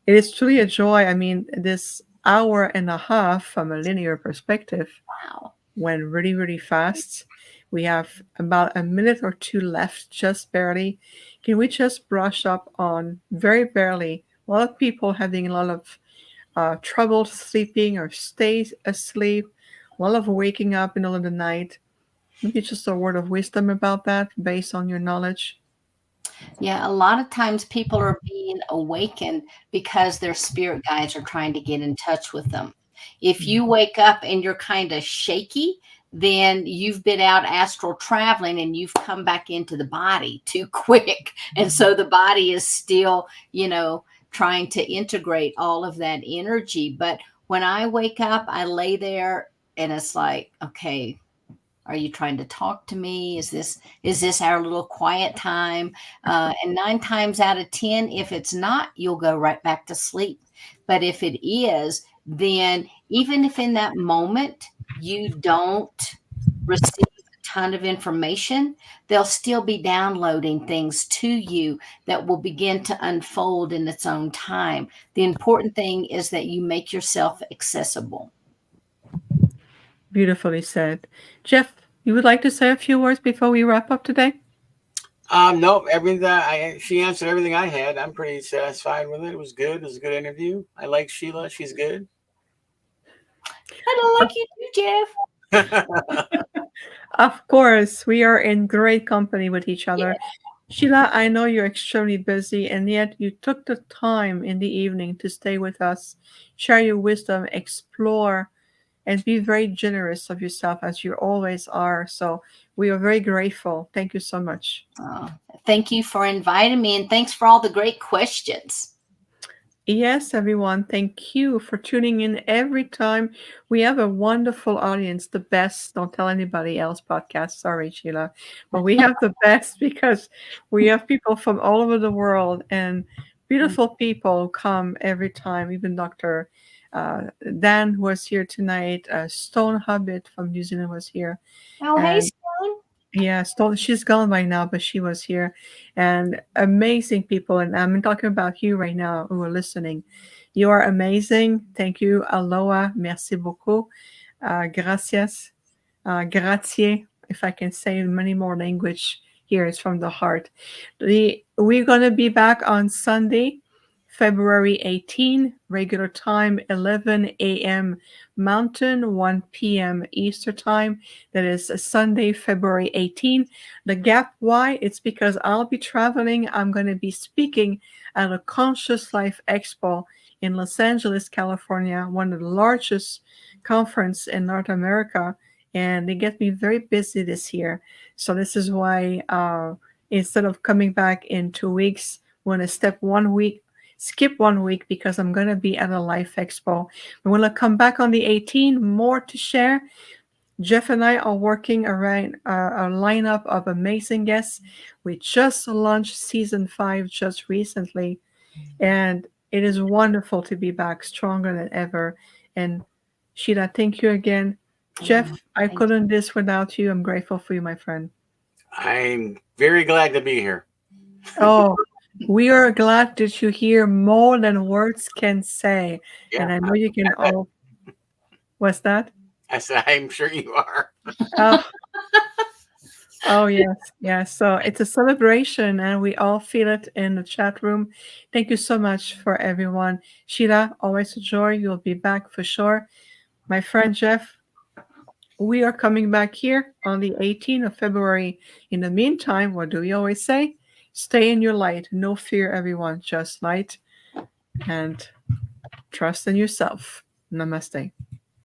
It is truly a joy. I mean, this hour and a half from a linear perspective went really, really fast. We have about a minute or two left, just barely. Can we just brush up on, very barely, a lot of people having a lot of trouble sleeping or stay asleep, a lot of waking up in the middle of the night. Maybe just a word of wisdom about that based on your knowledge. Yeah, a lot of times people are being awakened because their spirit guides are trying to get in touch with them. If you wake up and you're kind of shaky, then you've been out astral traveling and you've come back into the body too quick. And so the body is still, trying to integrate all of that energy. But when I wake up, I lay there and it's like, okay, are you trying to talk to me? Is this our little quiet time? And 9 times out of 10, if it's not, you'll go right back to sleep. But if it is, then even if in that moment you don't receive a ton of information, they'll still be downloading things to you that will begin to unfold in its own time. The important thing is that you make yourself accessible. Beautifully said. Jeff, you would like to say a few words before we wrap up today? No, everything she answered everything I had. I'm pretty satisfied with it. It was good. It was a good interview. I like Sheila. She's good. I don't like you too, Jeff. Of course, we are in great company with each other. Yeah. Sheila, I know you're extremely busy, and yet you took the time in the evening to stay with us, share your wisdom, explore, and be very generous of yourself as you always are. So we are very grateful. Thank you so much. Oh, thank you for inviting me, and thanks for all the great questions. Yes, everyone. Thank you for tuning in every time. We have a wonderful audience, the best. Don't tell anybody else podcast. Sorry, Sheila. But we have the best because we have people from all over the world and beautiful people who come every time. Even Dr. Dan was here tonight. Stone Hobbit from New Zealand was here. Oh, hey, Stone. Yeah, Stone. She's gone by now, but she was here. And amazing people. And I'm talking about you right now who are listening. You are amazing. Thank you. Aloha. Merci beaucoup. Gracias. Grazie. If I can say in many more language here, it's from the heart. We're going to be back on Sunday, February 18, regular time, 11 a.m. Mountain, 1 p.m. Eastern time. That is Sunday, February 18. The gap, why? It's because I'll be traveling. I'm going to be speaking at a Conscious Life Expo in Los Angeles, California, one of the largest conference in North America. And they get me very busy this year. So this is why instead of coming back in 2 weeks, we're going to skip 1 week because I'm going to be at a Life Expo. We're going to come back on the 18th, more to share. Jeff and I are working around a lineup of amazing guests. We just launched season 5 just recently, and it is wonderful to be back stronger than ever. And Sheila, thank you again. Jeff, I couldn't do this without you. I'm grateful for you, my friend. I'm very glad to be here. Oh, we are glad that you hear more than words can say. Yeah, and I know you can all. What's that? I said, I'm sure you are. Oh, yes. Yeah. So it's a celebration and we all feel it in the chat room. Thank you so much for everyone. Sheila, always a joy. You'll be back for sure. My friend Jeff, we are coming back here on the 18th of February. In the meantime, what do we always say? Stay in your light. No fear, everyone. Just light and trust in yourself. Namaste.